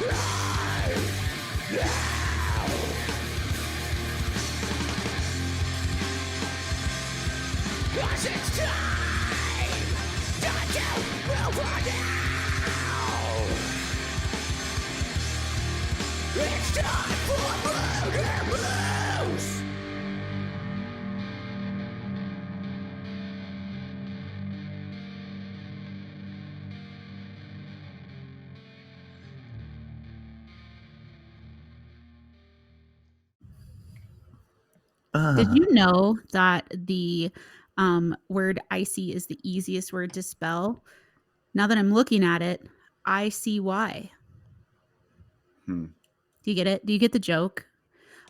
Cause it's time to move on now. It's time for Burger Blues. Did you know that the word icy is the easiest word to spell? Now that I'm looking at it, I see why. Hmm. Do you get it? Do you get the joke?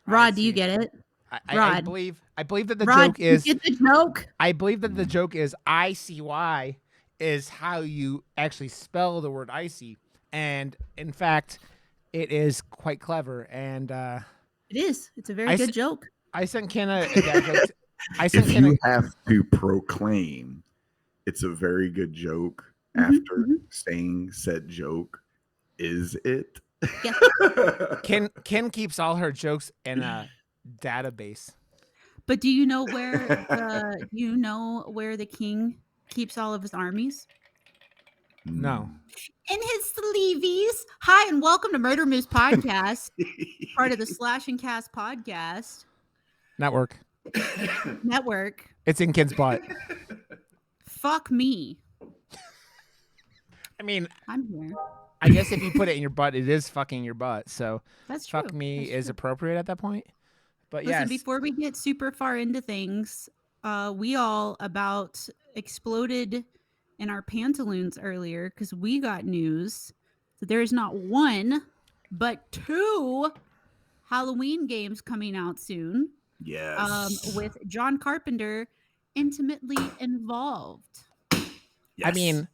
Rod, do you get it? I Rod. believe that the Rod, joke do you is. get the joke? I believe that the joke is ICY is how you actually spell the word icy, and in fact, it is quite clever. And It is. It's a very I good s- joke. I sent Kenna a dad joke. I If sent Kenna. you have to proclaim it's a very good joke Mhm, after mhm. saying said joke, is it? Yes. Ken keeps all her jokes in a database. But do you know where the king keeps all of his armies? No. In his sleeveys. Hi, and welcome to Murder Moose Podcast, part of the Slash and Cast Podcast Network. Network. It's in Ken's butt. Fuck me. I mean, I'm here. I guess if you put it in your butt, it is fucking your butt. So That's true. fuck me That's is true. appropriate at that point. But Listen, yes, before we get super far into things, we all about exploded in our pantaloons earlier because we got news that there is not one, but 2 Halloween games coming out soon. Yes. With John Carpenter intimately involved. I mean,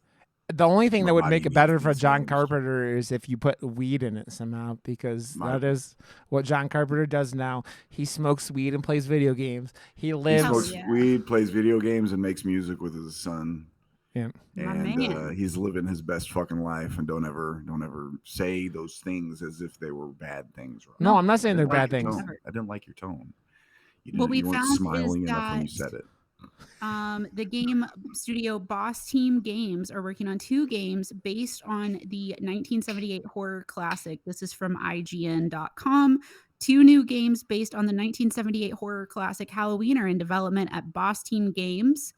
the only thing My that would body make it needs better for these John games. Carpenter is if you put weed in it somehow, because that is what John Carpenter does now. He smokes weed and plays video games. He He lives. smokes weed, plays video games, and makes music with his son. Yeah. My And man. he's living his best fucking life, and don't ever say those things as if they were bad things. No, I'm not saying I they're didn't like bad your things. tone. I didn't like your tone. What we You weren't found is smiling enough when you that said it. the game studio Boss Team Games are working on 2 games based on the 1978 horror classic. This is from IGN.com. 2 new games based on the 1978 horror classic Halloween are in development at Boss Team Games.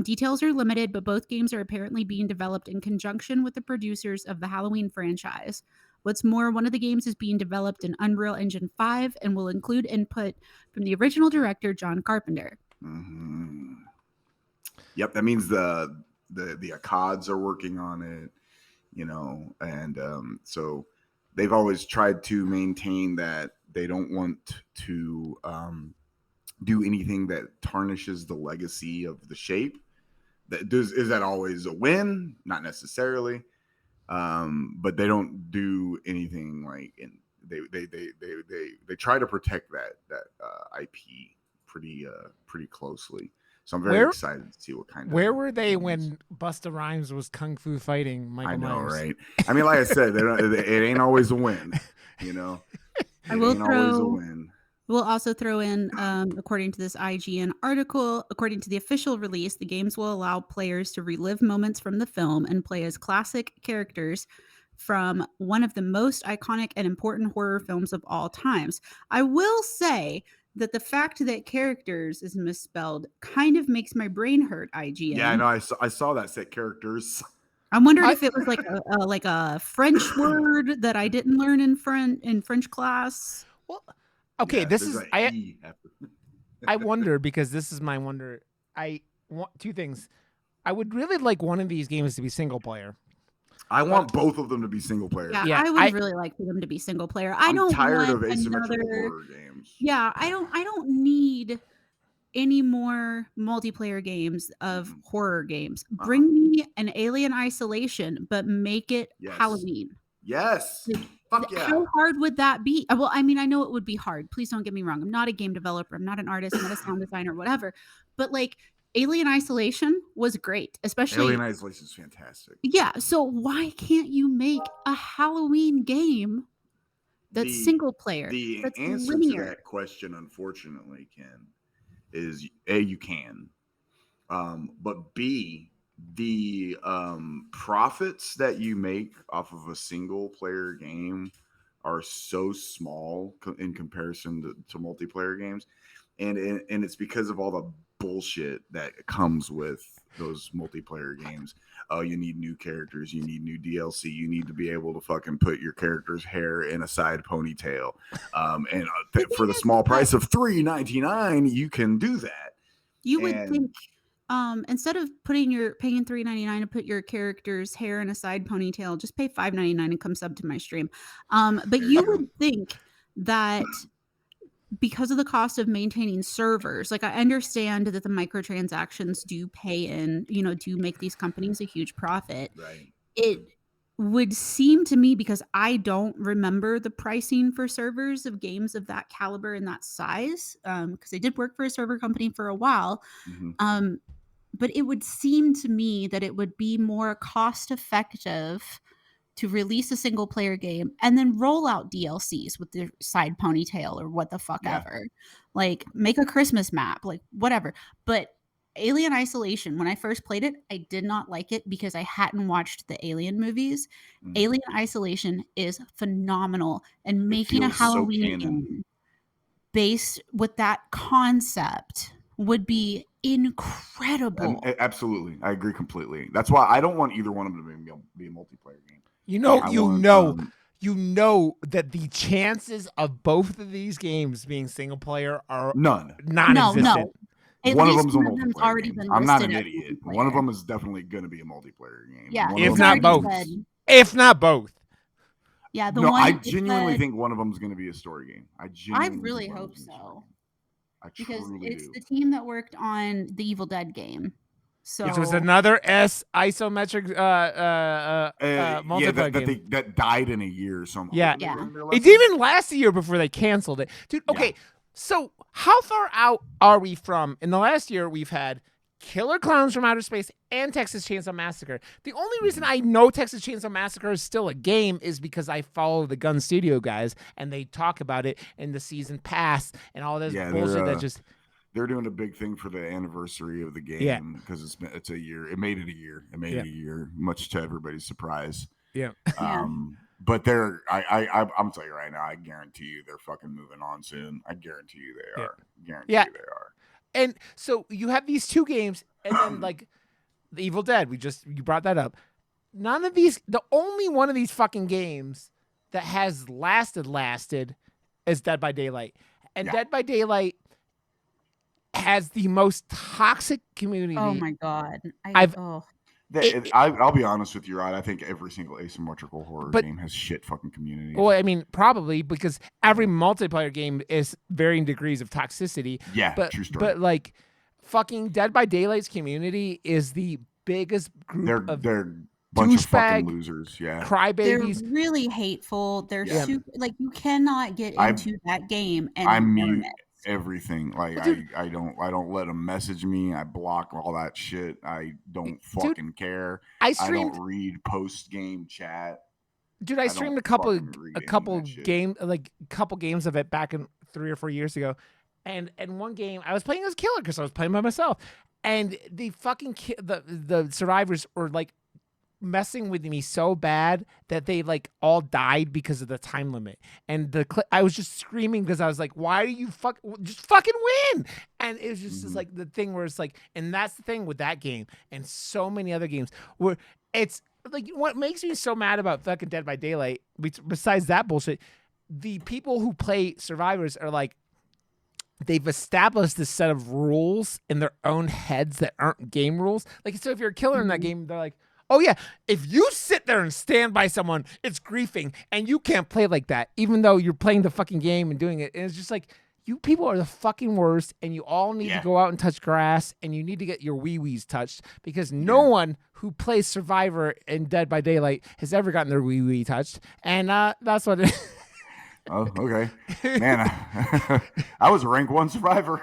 Details are limited, but both games are apparently being developed in conjunction with the producers of the Halloween franchise. What's more, one of the games is being developed in Unreal Engine 5 and will include input from the original director, John Carpenter. Mm-hmm. Yep, that means the Akkads are working on it, and so they've always tried to maintain that they don't want to do anything that tarnishes the legacy of the shape. Is that always a win? Not necessarily, but they don't do anything like they try to protect that IP pretty closely. So I'm very excited to see what kind of. Where were they when Busta Rhymes was kung fu fighting Michael Myers? I know, right? I mean, like I said, it ain't always a win, I will always a win. We'll also throw in, according to this IGN article, according to the official release, the games will allow players to relive moments from the film and play as classic characters from one of the most iconic and important horror films of all times. I will say that the fact that characters is misspelled kind of makes my brain hurt, IGN. Yeah, I know. I saw that set characters. I'm wondering if it was like a French word that I didn't learn in French class. Well, okay, this is I wonder, because this is my wonder. I want 2 things. I would really like one of these games to be single player. I want both of them to be single player. Yeah, I would really like for them to be single player. I'm tired of asymmetrical horror games. Yeah, I don't need any more multiplayer games of horror games. Bring me an Alien Isolation, but make it Halloween. Yes. Fuck yeah. How hard would that be? Well, I mean, I know it would be hard. Please don't get me wrong. I'm not a game developer. I'm not an artist. I'm not a sound designer, whatever. But like Alien Isolation was great, especially Alien Isolation is fantastic. Yeah. So why can't you make a Halloween game that's The- single player. The That's answer linear. to that question, unfortunately, Ken, is A, you can. But B, the profits that you make off of a single player game are so small in comparison to multiplayer games. And it's because of all the bullshit that comes with those multiplayer games. Oh, you need new characters, you need new DLC, you need to be able to fucking put your character's hair in a side ponytail. And for the small price of $3.99, you can do that. You would And- think instead of paying $3.99 to put your character's hair in a side ponytail, just pay $5.99 and come sub to my stream. But There you you go. would think that because of the cost of maintaining servers, like I understand that the microtransactions do do make these companies a huge profit. Right. It would seem to me, because I don't remember the pricing for servers of games of that caliber and that size, because I did work for a server company for a while. Mhm. But it would seem to me that it would be more cost effective to release a single player game and then roll out DLCs with the side ponytail or what the fuck Yeah. ever. Like make a Christmas map, like whatever. But Alien Isolation, when I first played it, I did not like it because I hadn't watched the Alien movies. Mhm. Alien Isolation is phenomenal, and making a feels so Halloween canon. game based with that concept would be incredible. Absolutely, I agree completely. That's why I don't want either one of them to be a multiplayer game. You know, I you want, know, you know that the chances of both of these games being single player are none. non-existent. At One of least them's a one of them's multiplayer already game. been I'm not an listed as idiot. One of multiplayer. them is definitely going to be a multiplayer game. Yeah, One If of it's them's not gonna already be- both. said- If not both. Yeah, the No, one I it genuinely said- think one of them is going to be a story game. I genuinely really think one of hope them's gonna be a story so. game. I because truly it's do. the team that worked on the Evil Dead game. So Which was another isometric multiplayer game. that died in a year or something. Yeah. Yeah. It didn't even last a year before they canceled it. Dude, Yeah. okay. So how far out are we from? In the last year, we've had Killer Clowns from Outer Space and Texas Chainsaw Massacre. The only reason I know Texas Chainsaw Massacre is still a game is because I follow the Gun Studio guys and they talk about it in the season pass and all this Yeah, bullshit they're, that just They're doing a big thing for the anniversary of the Yeah. game because it's a year. It made it a year. It made Yeah. it a year, much to everybody's surprise. Yeah. Yeah. But I'm telling you right now, I guarantee you they're fucking moving on soon. I guarantee you they Yeah. are. Guarantee Yeah. you they are. And so you have these two games, and then like the Evil Dead. You brought that up. None of these. The only one of these fucking games that has lasted is Dead by Daylight, and Yeah. Dead by Daylight has the most toxic community. oh my god, I've- I'll be honest with you, Rod. I think every single asymmetrical horror But- game has shit fucking community. Well, I mean, probably because every multiplayer game is varying degrees of toxicity. Yeah, But true story. but like, fucking Dead by Daylight's community is the biggest group of they're bunch of fucking douchebag losers. Yeah. they're crybabies. really hateful. They're Yeah. super, like you cannot get I- into that game and I learn mute it. everything. Like Well, dude- I don't let them message me. I block all that shit. I don't fucking care. I I streamed. don't read post game chat. Dude, I I streamed don't a couple fucking read any of that shit. couple games of it back in 3 or 4 years ago, and one game I was playing as killer because I was playing by myself, and the fucking the survivors were like messing with me so bad that they like all died because of the time limit, and I was just screaming because I was like, why do you just fucking win? And it was just like the thing where it's like, and that's the thing with that game and so many other games where it's like what makes me so mad about fucking Dead by Daylight, besides that bullshit, the people who play survivors are like, they've established this set of rules in their own heads that aren't game rules. Like, so if you're a killer in that game, they're like, oh yeah, if you sit there and stand by someone, it's griefing, and you can't play like that, even though you're playing the fucking game and doing it. And it's just like, you people are the fucking worst, and you all need to go out and touch grass, and you need to get your wee-wees touched, because no one who plays Survivor in Dead by Daylight has ever gotten their wee-wee touched. And that's what it is. Oh, okay. Man, I was a rank 1 survivor.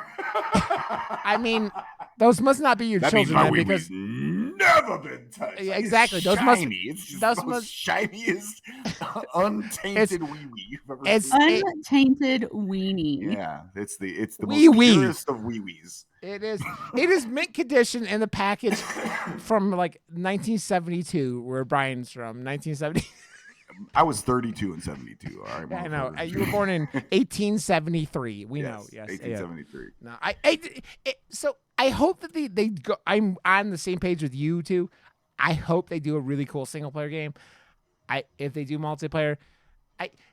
I mean, those must not be your That means children, my man, wee because never been touched. Yeah, Like, exactly. It's Those must- shiny. It's just those the most must- shiniest untainted wee wee you've ever it's- seen. Untainted weenie. Yeah, it's the Wee most wee. purest of wee wees. It is mint condition in the package from like 1972, where Brian's from 1970. I was 32 and 72. All right, Yeah, I know. motherfuckers. You were born in 1873. We know. Yes. Yeah. 1873. No, so I hope that they go. I'm on the same page with you two. I hope they do a really cool single player game. If they do multiplayer,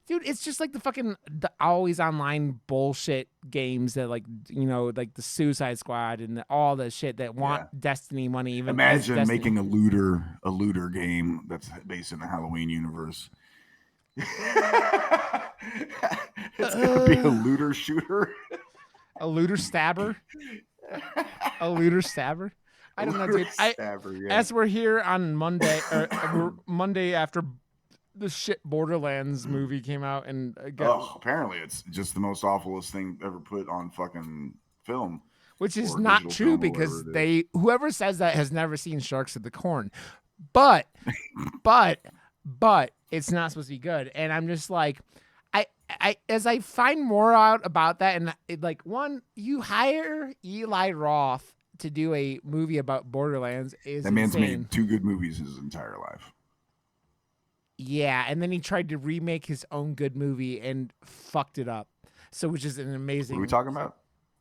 dude, it's just like the always online bullshit games that like like the Suicide Squad and all the shit that want Destiny money. Even as Imagine Destiny. making a looter game that's based in the Halloween universe. It's gonna be a looter shooter. a looter stabber. A looter stabber. I don't know, dude. Stabber, yeah. As we're here on Monday, or Monday after the shit Borderlands movie came out, and apparently it's just the most awfulest thing ever put on fucking film. which is or not digital true film or because whatever whoever says that has never seen Sharks at the Corn, but it's not supposed to be good, and I'm just like, I as I find more out about that, and like one, you hire Eli Roth to do a movie about Borderlands is That man's insane. made 2 good movies his entire life. Yeah, and then he tried to remake his own good movie and fucked it up. So, which is an amazing. What are we talking about?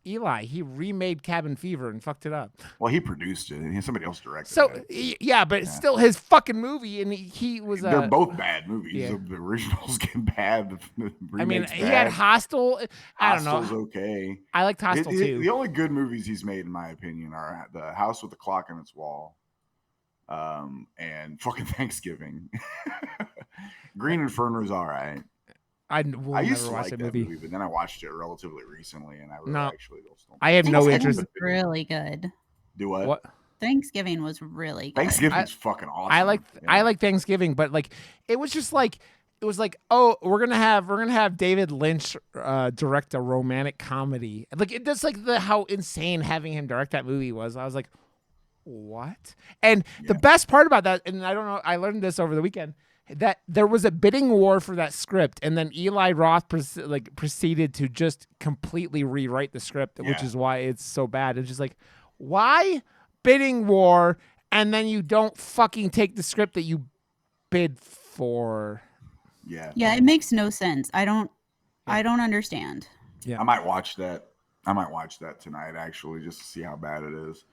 Eli, he remade Cabin Fever and fucked it up. Well, he produced it, and somebody else directed So, it. yeah, but it's still his fucking movie, and he was. They're both bad movies. yeah. The originals get bad. The I mean, remake's he bad. had Hostel. I don't know. Hostel's okay. I liked Hostel too. The only good movies he's made, in my opinion, are The House with the Clock on Its Wall, and fucking Thanksgiving. Green Inferno's all right. I will I never used to watch like that that movie. but then I watched it relatively recently, and I really No. actually don't. I have no Thanksgiving interest. was really good. Do what? What? Thanksgiving was really good. Thanksgiving's fucking awesome. I like Yeah. Thanksgiving, but like it was just like it was like, oh, we're gonna have David Lynch direct a romantic comedy. Like that's like how insane having him direct that movie was. I was like, what? And the best part about that, and I don't know, I learned this over the weekend, that there was a bidding war for that script, and then Eli Roth proceeded to just completely rewrite the script, which Yeah. is why it's so bad. It's just like, why bidding war, and then you don't fucking take the script that you bid for? Yeah. Yeah, it makes no sense. I don't understand. I might watch that. I might watch that tonight, actually, just to see how bad it is.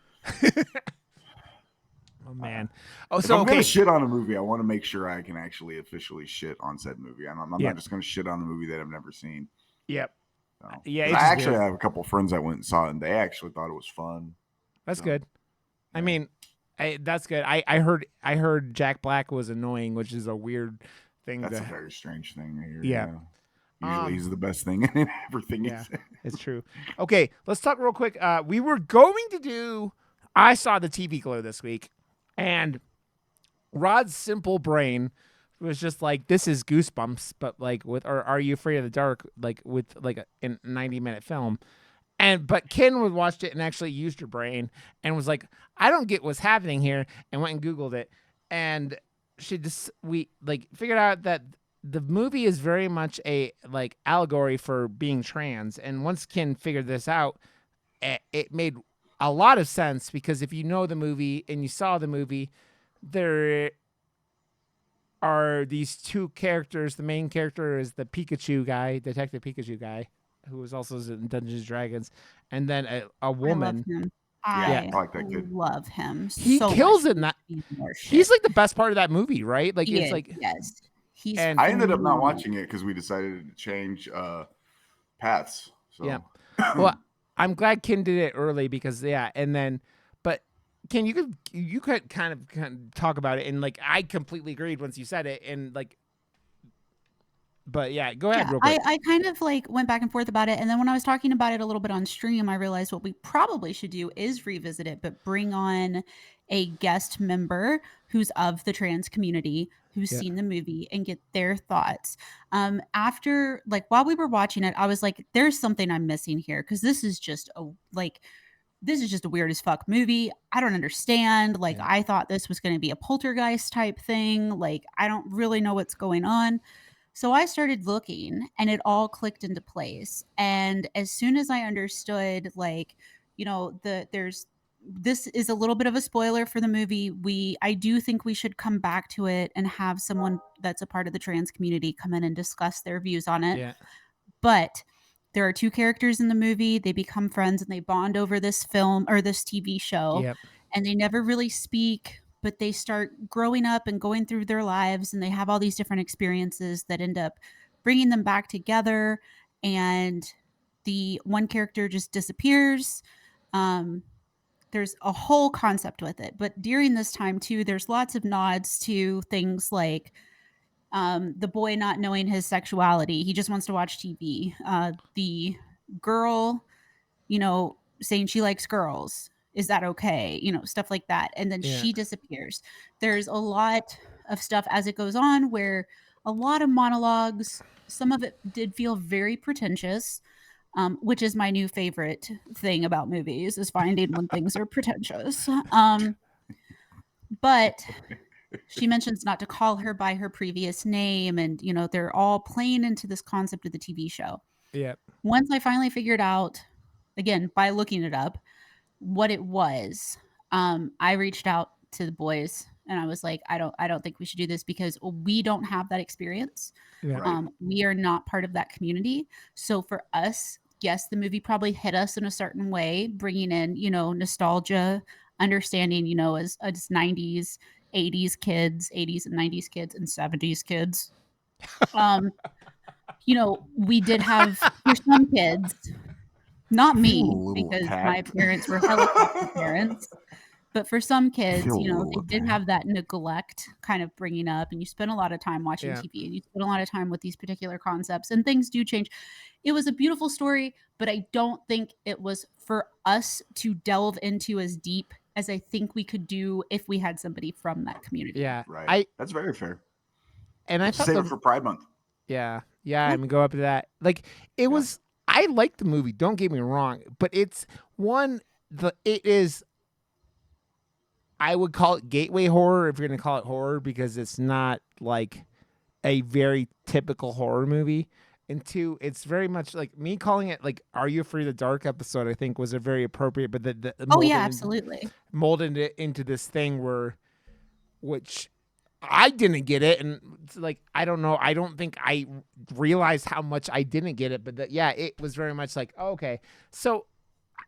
Oh man. Oh, If so I'm okay. gonna shit on a movie, I want to make sure I can actually officially shit on said movie. I'm Yeah. not just gonna shit on a movie that I've never seen. Yep. So. Yeah, 'Cause it's I just actually weird. have a couple friends that went and saw it, and they actually thought it was fun. That's So, good. I yeah. mean, that's good. I heard Jack Black was annoying, which is a weird thing. That's to, a very strange thing to hear. Yeah. Usually he's the best thing in everything. Yeah. He's It's true. Okay, let's talk real quick. We were going to do. I saw the TV Glow this week, and Rod's simple brain was just like, "This is Goosebumps," but like or Are You Afraid of the Dark? Like with like a 90-minute film. But Ken watched it and actually used her brain and was like, "I don't get what's happening here," and went and Googled it, and we figured out that the movie is very much a like allegory for being trans. And once Ken figured this out, it made a lot of sense, because if you know the movie and you saw the movie, there are these two characters. The main character is the Pikachu guy, Detective Pikachu guy, who was also in Dungeons and Dragons, and then a woman. I love him. I like that kid. Love him. He so kills much. it in that. He's more shit. He's like the best part of that movie, right? Like He it's is, like yes. He's and- I ended up not phenomenal. watching it because we decided to change paths. So. Yeah. Well, I'm glad Ken did it early because and then, but Ken, you could kind of talk about it, and like I completely agreed once you said it, and like, but yeah, go ahead real quick. I kind of like went back and forth about it, and then when I was talking about it a little bit on stream, I realized what we probably should do is revisit it, but bring on a guest member who's of the trans community, who's Yeah. seen the movie, and get their thoughts. After like while we were watching it, I was like, there's something I'm missing here, because this is just this is just a weird as fuck movie. I don't understand. Like, Yeah. I thought this was going to be a poltergeist type thing. Like, I don't really know what's going on. So I started looking and it all clicked into place. And as soon as I understood, like, this is a little bit of a spoiler for the movie. I do think we should come back to it and have someone that's a part of the trans community come in and discuss their views on it. Yeah. But there are two characters in the movie. They become friends and they bond over this film or this TV show. Yep. And they never really speak, but they start growing up and going through their lives, and they have all these different experiences that end up bringing them back together. And the one character just disappears. There's a whole concept with it. But during this time too, there's lots of nods to things like the boy not knowing his sexuality. He just wants to watch TV. The girl, saying she likes girls. Is that okay? Stuff like that. And then Yeah. she disappears. There's a lot of stuff as it goes on where a lot of monologues, some of it did feel very pretentious, which is my new favorite thing about movies, is finding when things are pretentious. But she mentions not to call her by her previous name, and they're all playing into this concept of the TV show. Yep. Once I finally figured out, again by looking it up, what it was, I reached out to the boys and I was like, I don't think we should do this because we don't have that experience. Yeah. Right. We are not part of that community. So for us, yes, the movie probably hit us in a certain way, bringing in, nostalgia, understanding, as 90s, 80s kids, 80s and 90s kids and 70s kids. We did have, for some kids, not me, Feel a little because my attacked. parents were helicopter parents, but for some kids, Feel a they little did have that neglect kind of bringing up, and you spend a lot of time watching Yeah. TV and you spend a lot of time with these particular concepts, and things do change. It was a beautiful story, but I don't think it was for us to delve into as deep as I think we could do if we had somebody from that community. Yeah. Right. That's very fair. I thought Save it for Pride Month. Yeah, I mean, go up to that. Like, it was. I liked the movie. Don't get me wrong, but it is. I would call it gateway horror if you're gonna call it horror, because it's not like a very typical horror movie. And two, it's very much like me calling it like "Are You Afraid of the Dark" episode. I think was a very appropriate, but the Oh yeah, absolutely. molded it into this thing which I didn't get it, and it's like I don't know. I don't think I realized how much I didn't get it, but it was very much like, oh, okay. So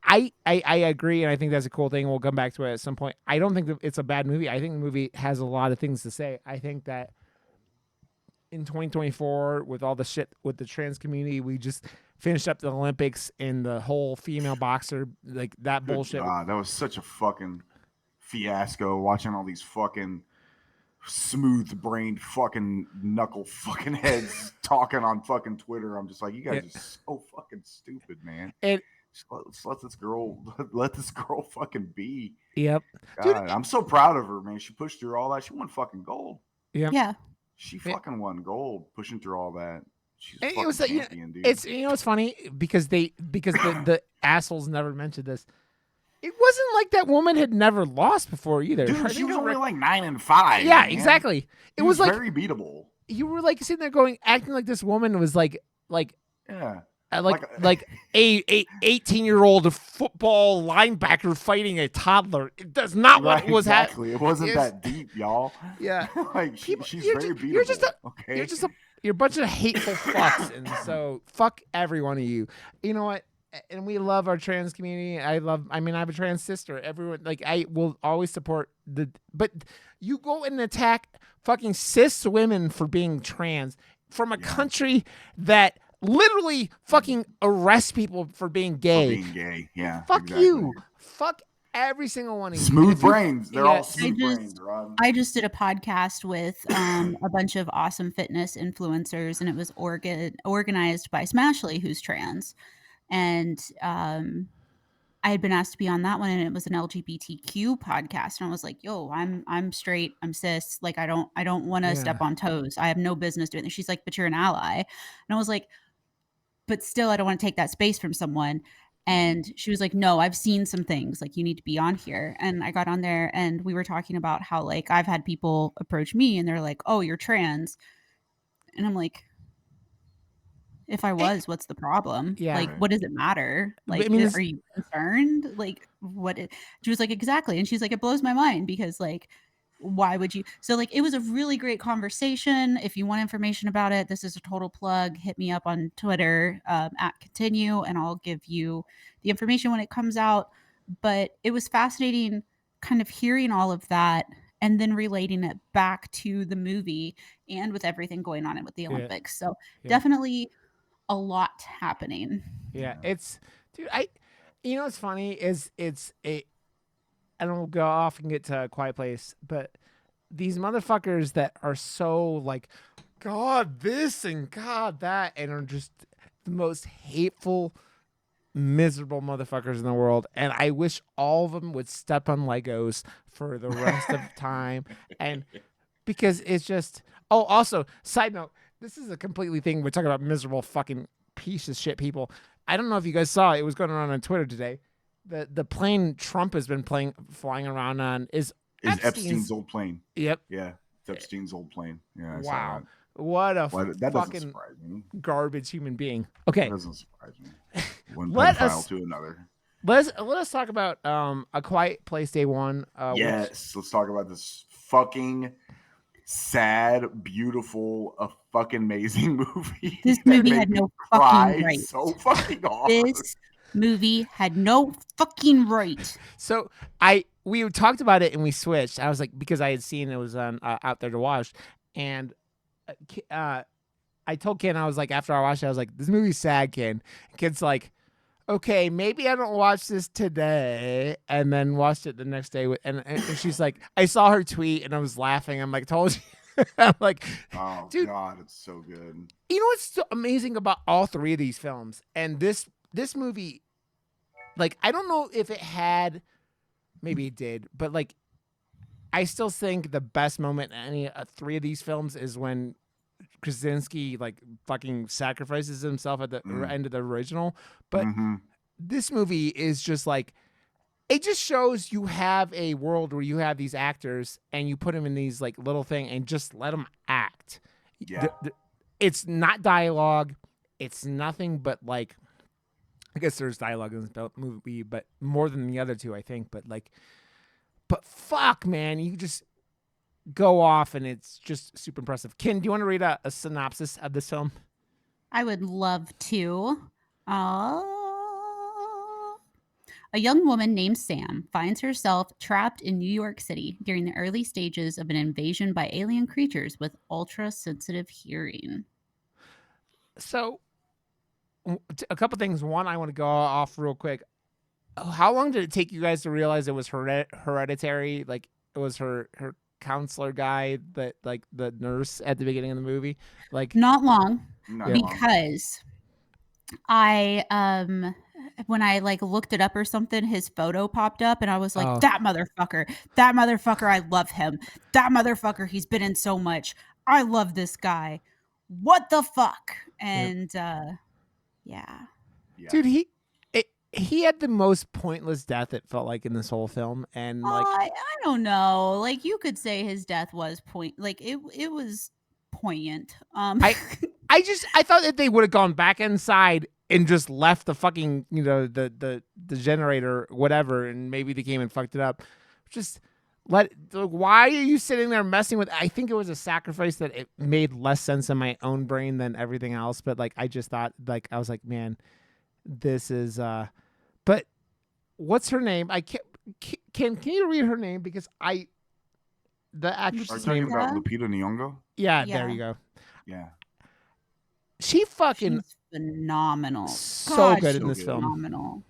I agree, and I think that's a cool thing. We'll come back to it at some point. I don't think that it's a bad movie. I think the movie has a lot of things to say. I think that in 2024, with all the shit with the trans community, we just finished up the Olympics and the whole female boxer, like that Good bullshit. God, that was such a fucking fiasco watching all these fucking smooth-brained fucking knuckle fucking heads talking on fucking Twitter. I'm just like, you guys are so fucking stupid, man. And Just let this girl fucking be. yep, God, Dude, I'm so proud of her, man. She pushed through all that. She won fucking gold. yep. Yeah. She fucking won gold pushing through all that. She's a It fucking was like, champion, dude. it's it's funny because the assholes never mentioned this. It wasn't like that woman had never lost before either. Dude, Her- she was her only rec- like 9-5. yeah, man. exactly. It She was like very beatable. you were like sitting there going, acting like this woman was like Yeah. like a 18-year-old football linebacker fighting a toddler. It does not what Right, was happening. exactly. It wasn't It's- that deep, y'all. Yeah. Like People- she's you're very just- beatable. you're just a- okay. You're a bunch of hateful fucks, and so fuck every one of you. You know what? And we love our trans community. I have a trans sister. Everyone, like, I will always support but you go and attack fucking cis women for being trans from a country that literally fucking arrests people for being For gay. being gay. Yeah. Fuck exactly. you. Fuck every single one of you. Smooth If you- brains. They're yeah, all smooth just- brains, Rod. I just did a podcast with a bunch of awesome fitness influencers, and it was organized by Smashly, who's trans. And I had been asked to be on that one, and it was an LGBTQ podcast. And I was like, "Yo, I'm straight, I'm cis. Like, I don't want to Yeah. step on toes. I have no business doing this." She's like, "But you're an ally," and I was like, "But still, I don't want to take that space from someone." And she was like, no, I've seen some things, like you need to be on here. And I got on there and we were talking about how like I've had people approach me and they're like, oh, you're trans. And I'm like, if I was, what's the problem? Yeah. Like, Right. what does it matter? But, Like, I mean, this- are you concerned? Like, she was like, exactly. And she's like, it blows my mind because, like, why would you? So, like, it was a really great conversation. If you want information about it, this is a total plug. Hit me up on Twitter at Continue, and I'll give you the information when it comes out. But it was fascinating kind of hearing all of that and then relating it back to the movie and with everything going on with the Yeah. Olympics. So, Yeah. definitely a lot happening. Yeah, it's dude. You know what's funny is I don't go off and get to a quiet place, but these motherfuckers that are so like, God this and God that, and are just the most hateful, miserable motherfuckers in the world. And I wish all of them would step on Legos for the rest of time, and because it's just. Oh, also, side note. This is a completely thing. We're talking about miserable fucking piece of shit people. I don't know if you guys saw it. It was going around on Twitter today. The plane Trump has been flying around on is Epstein's old plane. Yep. Yeah, it's Epstein's old plane. Yeah, I saw Wow. that. What a Well, that doesn't fucking surprise me. garbage human being. Okay, That doesn't surprise me. One Let pedophile us- to another. let us talk about A Quiet Place Day One. Yes, let's talk about this fucking sad, beautiful, fucking amazing movie. This that movie made had me no cry fucking right. so fucking hard. This movie had no fucking right. So we talked about it and we switched. I was like, because I had seen it was on Out There to Watch, and I told Ken, I was like, after I watched it, I was like, this movie's sad, Ken. Ken's like, okay, maybe I don't watch this today, and then watched it the next day. And she's like, I saw her tweet and I was laughing. I'm like, told you. I'm like, Oh dude. God, it's so good. you know what's so amazing about all three of these films and this movie? Like, I don't know if it had, maybe it did, but like, I still think the best moment in any three of these films is when Krasinski like fucking sacrifices himself at the end of the original. But Mhm. this movie is just like, it just shows you have a world where you have these actors and you put them in these like little thing and just let them act. Yeah. It's not dialogue. It's nothing but like, I guess there's dialogue in the movie, but more than the other two, I think. But fuck, man, you just go off and it's just super impressive. Ken, do you want to read a synopsis of this film? I would love to. A young woman named Sam finds herself trapped in New York City during the early stages of an invasion by alien creatures with ultra-sensitive hearing. So, a couple things. One, I want to go off real quick. How long did it take you guys to realize it was Hereditary? Like, it was her counselor guy, that like the nurse at the beginning of the movie? Like, Not long, Not long. because I when I like looked it up or something, his photo popped up and I was like, Oh. that motherfucker, I love him. That motherfucker, he's been in so much. I love this guy. What the fuck? And yeah. Yeah. dude, he had the most pointless death, it felt like, in this whole film. And like, I don't know. Like, you could say his death was it was poignant. I thought that they would have gone back inside and just left the fucking, the generator, whatever, and maybe they came and fucked it up. Just why are you sitting there messing with? I think it was a sacrifice that it made less sense in my own brain than everything else. But like, I just thought, like, I was like, man, this is but what's her name? I can't. Can you read her name, because the Are you actress's talking name? about Lupita Nyong'o? Yeah, Yeah. there you go. Yeah. She fucking She's phenomenal. so God, good in so this good. film. phenomenal.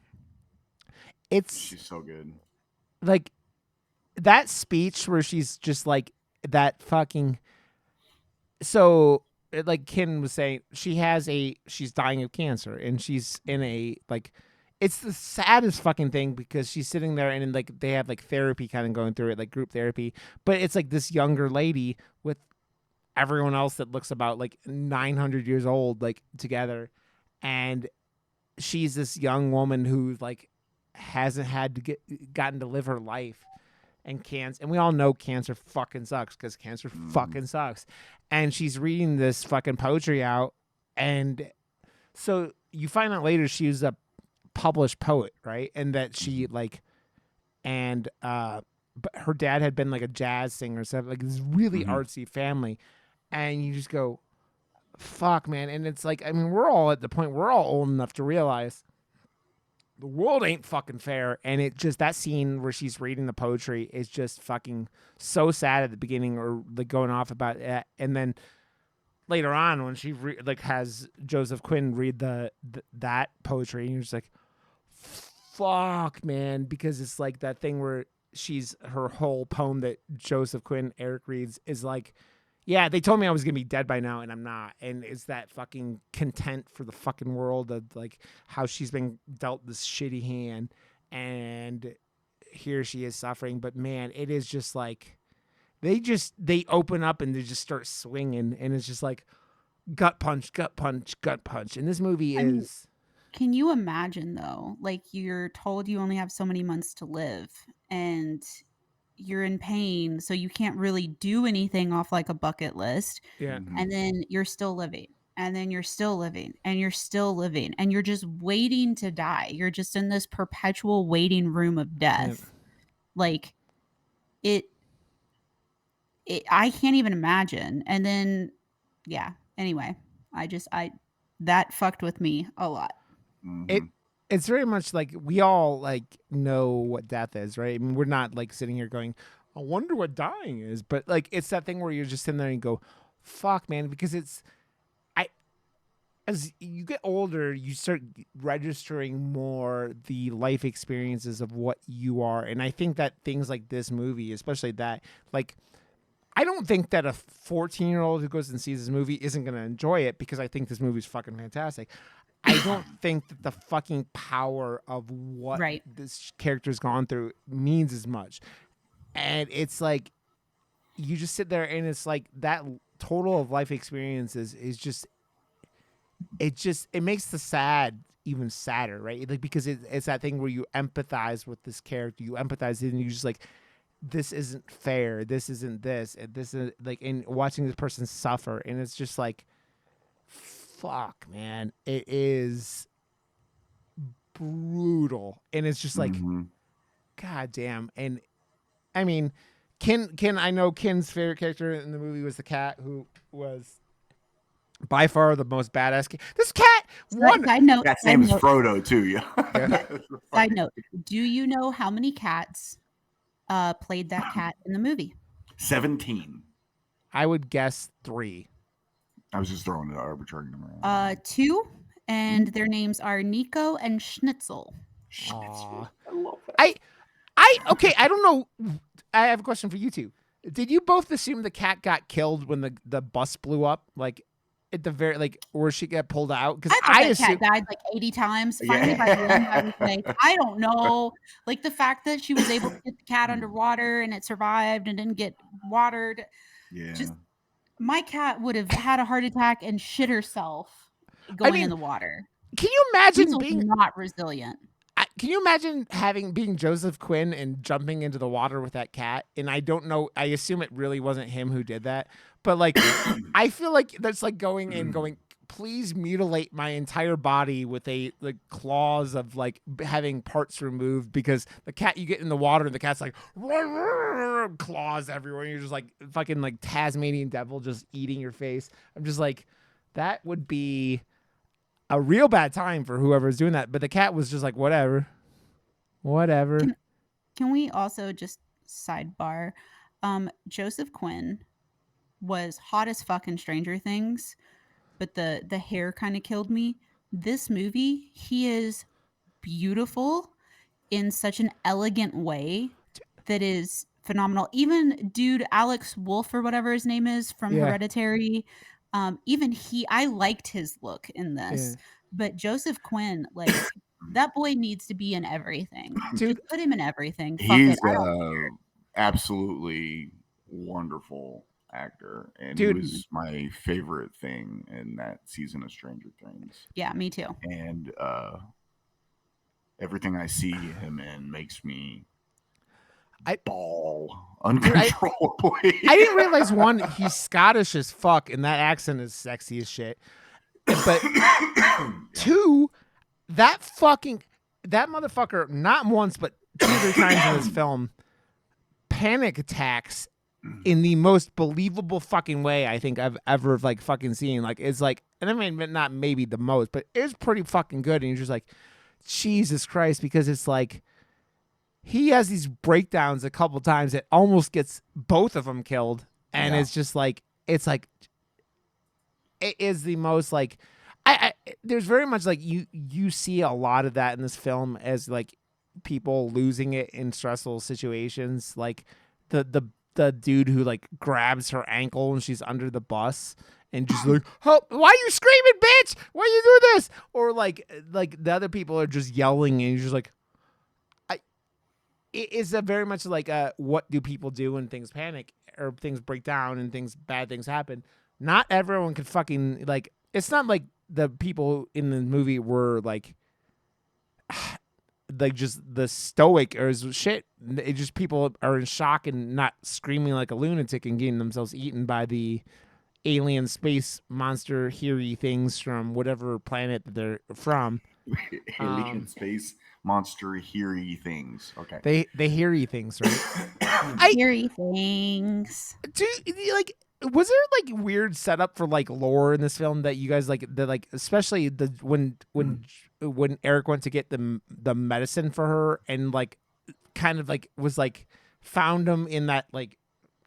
It's She's so good. like that speech where she's just like that fucking. So like Ken was saying, she's dying of cancer and she's in a like, it's the saddest fucking thing because she's sitting there and like they have like therapy kind of going through it, like group therapy, but it's like this younger lady with everyone else that looks about like 900 years old, like together, and she's this young woman who like hasn't had to gotten to live her life, and cancer, and we all know cancer fucking sucks because cancer fucking sucks. And she's reading this fucking poetry out, and so you find out later she was a published poet, right? And that she like, and but her dad had been like a jazz singer, so like this really artsy family, and you just go, fuck, man. And it's like, I mean, we're all at the point, we're all old enough to realize the world ain't fucking fair. And it just, that scene where she's reading the poetry is just fucking so sad at the beginning, or like going off about it. And then later on when she like has Joseph Quinn read that poetry, and you're just like, fuck, man. Because it's like that thing where her whole poem that Joseph Quinn, Eric reads, is like, yeah, they told me I was going to be dead by now, and I'm not. And it's that fucking content for the fucking world of like how she's been dealt this shitty hand, and here she is suffering. But man, it is just like, they open up and they just start swinging, and it's just like gut punch, gut punch, gut punch. And this movie is... Can you imagine though, like you're told you only have so many months to live, and you're in pain, so you can't really do anything off like a bucket list. Yeah. And then you're still living, and then you're still living, and you're still living, and you're just waiting to die. You're just in this perpetual waiting room of death. Yep. Like it I can't even imagine. And then yeah, anyway, that fucked with me a lot. It's very much like we all like know what death is, right? I mean, we're not like sitting here going, I wonder what dying is. But like, it's that thing where you're just sitting there and go, fuck, man, because as you get older, you start registering more the life experiences of what you are. And I think that things like this movie, especially that, like, I don't think that a 14-year-old who goes and sees this movie isn't going to enjoy it, because I think this movie's fucking fantastic. I don't think that the fucking power of what this character's gone through means as much. And it's like, you just sit there and it's like that total of life experiences is just, it makes the sad even sadder, right? Like, because it's that thing where you empathize with this character, you empathize it, and you just like, this isn't fair. This isn't this. And this is like, in watching this person suffer. And it's just like, fuck, man, it is brutal. And it's just like, god damn. And I mean, Ken, I know Ken's favorite character in the movie was the cat, who was by far the most badass. This cat, Side note, Cat's name is Frodo too. Yeah. Side note, do you know how many cats played that cat in the movie? 17. I would guess 3. I was just throwing an arbitrary number. 2, and their names are Nico and Schnitzel. Schnitzel. I love that. Okay, I don't know. I have a question for you two. Did you both assume the cat got killed when the bus blew up? Like at the very, like, or she got pulled out? Because I assumed cat died like 80 times. Finally, by the end, I was like, I don't know. Like the fact that she was able to get the cat underwater and it survived and didn't get watered. Yeah. Just, my cat would have had a heart attack and shit herself going in the water. Can you imagine She's being not resilient? Can you imagine being Joseph Quinn and jumping into the water with that cat? And I don't know. I assume it really wasn't him who did that. But like, I feel like that's like going, please mutilate my entire body with like claws of like having parts removed, because the cat, you get in the water and the cat's like claws everywhere. And you're just like fucking like Tasmanian devil just eating your face. I'm just like, that would be a real bad time for whoever's doing that. But the cat was just like, whatever. Can we also just sidebar? Joseph Quinn was hot as fuck in Stranger Things, but the hair kind of killed me. This movie, he is beautiful in such an elegant way that is phenomenal. Even dude Alex Wolff or whatever his name is from Hereditary, even I liked his look in this. But Joseph Quinn, like, that boy needs to be in everything. Dude, just put him in everything. He's absolutely wonderful actor, and Dude. he was my favorite thing in that season of Stranger Things. Yeah, me too. And everything I see him in makes me bawl uncontrollably. I didn't realize, one, he's Scottish as fuck, and that accent is sexy as shit. But two, that motherfucker, not once but 2 or 3 times in this film, panic attacks in the most believable fucking way I think I've ever like fucking seen. Like, it's like, and I mean, not maybe the most, but it's pretty fucking good. And you're just like, Jesus Christ, because it's like he has these breakdowns a couple times that almost gets both of them killed, and it's just like, it's like, it is the most like, I there's very much like you see a lot of that in this film as like people losing it in stressful situations, like the dude who like grabs her ankle when she's under the bus and just like, oh, why are you screaming, bitch? Why you do this? Or like the other people are just yelling, and you're just like, it is a very much like what do people do when things panic or things break down and bad things happen. Not everyone could fucking like. It's not like the people in the movie were like just the stoic or shit. It just people are in shock and not screaming like a lunatic and getting themselves eaten by the alien space monster hairy things from whatever planet that they're from. Alien space monster hairy things. Okay. They hairy things, right? Scary things. Like, was there like weird setup for like lore in this film that you guys like, especially when Eric went to get the medicine for her and like kind of like was like found them in that like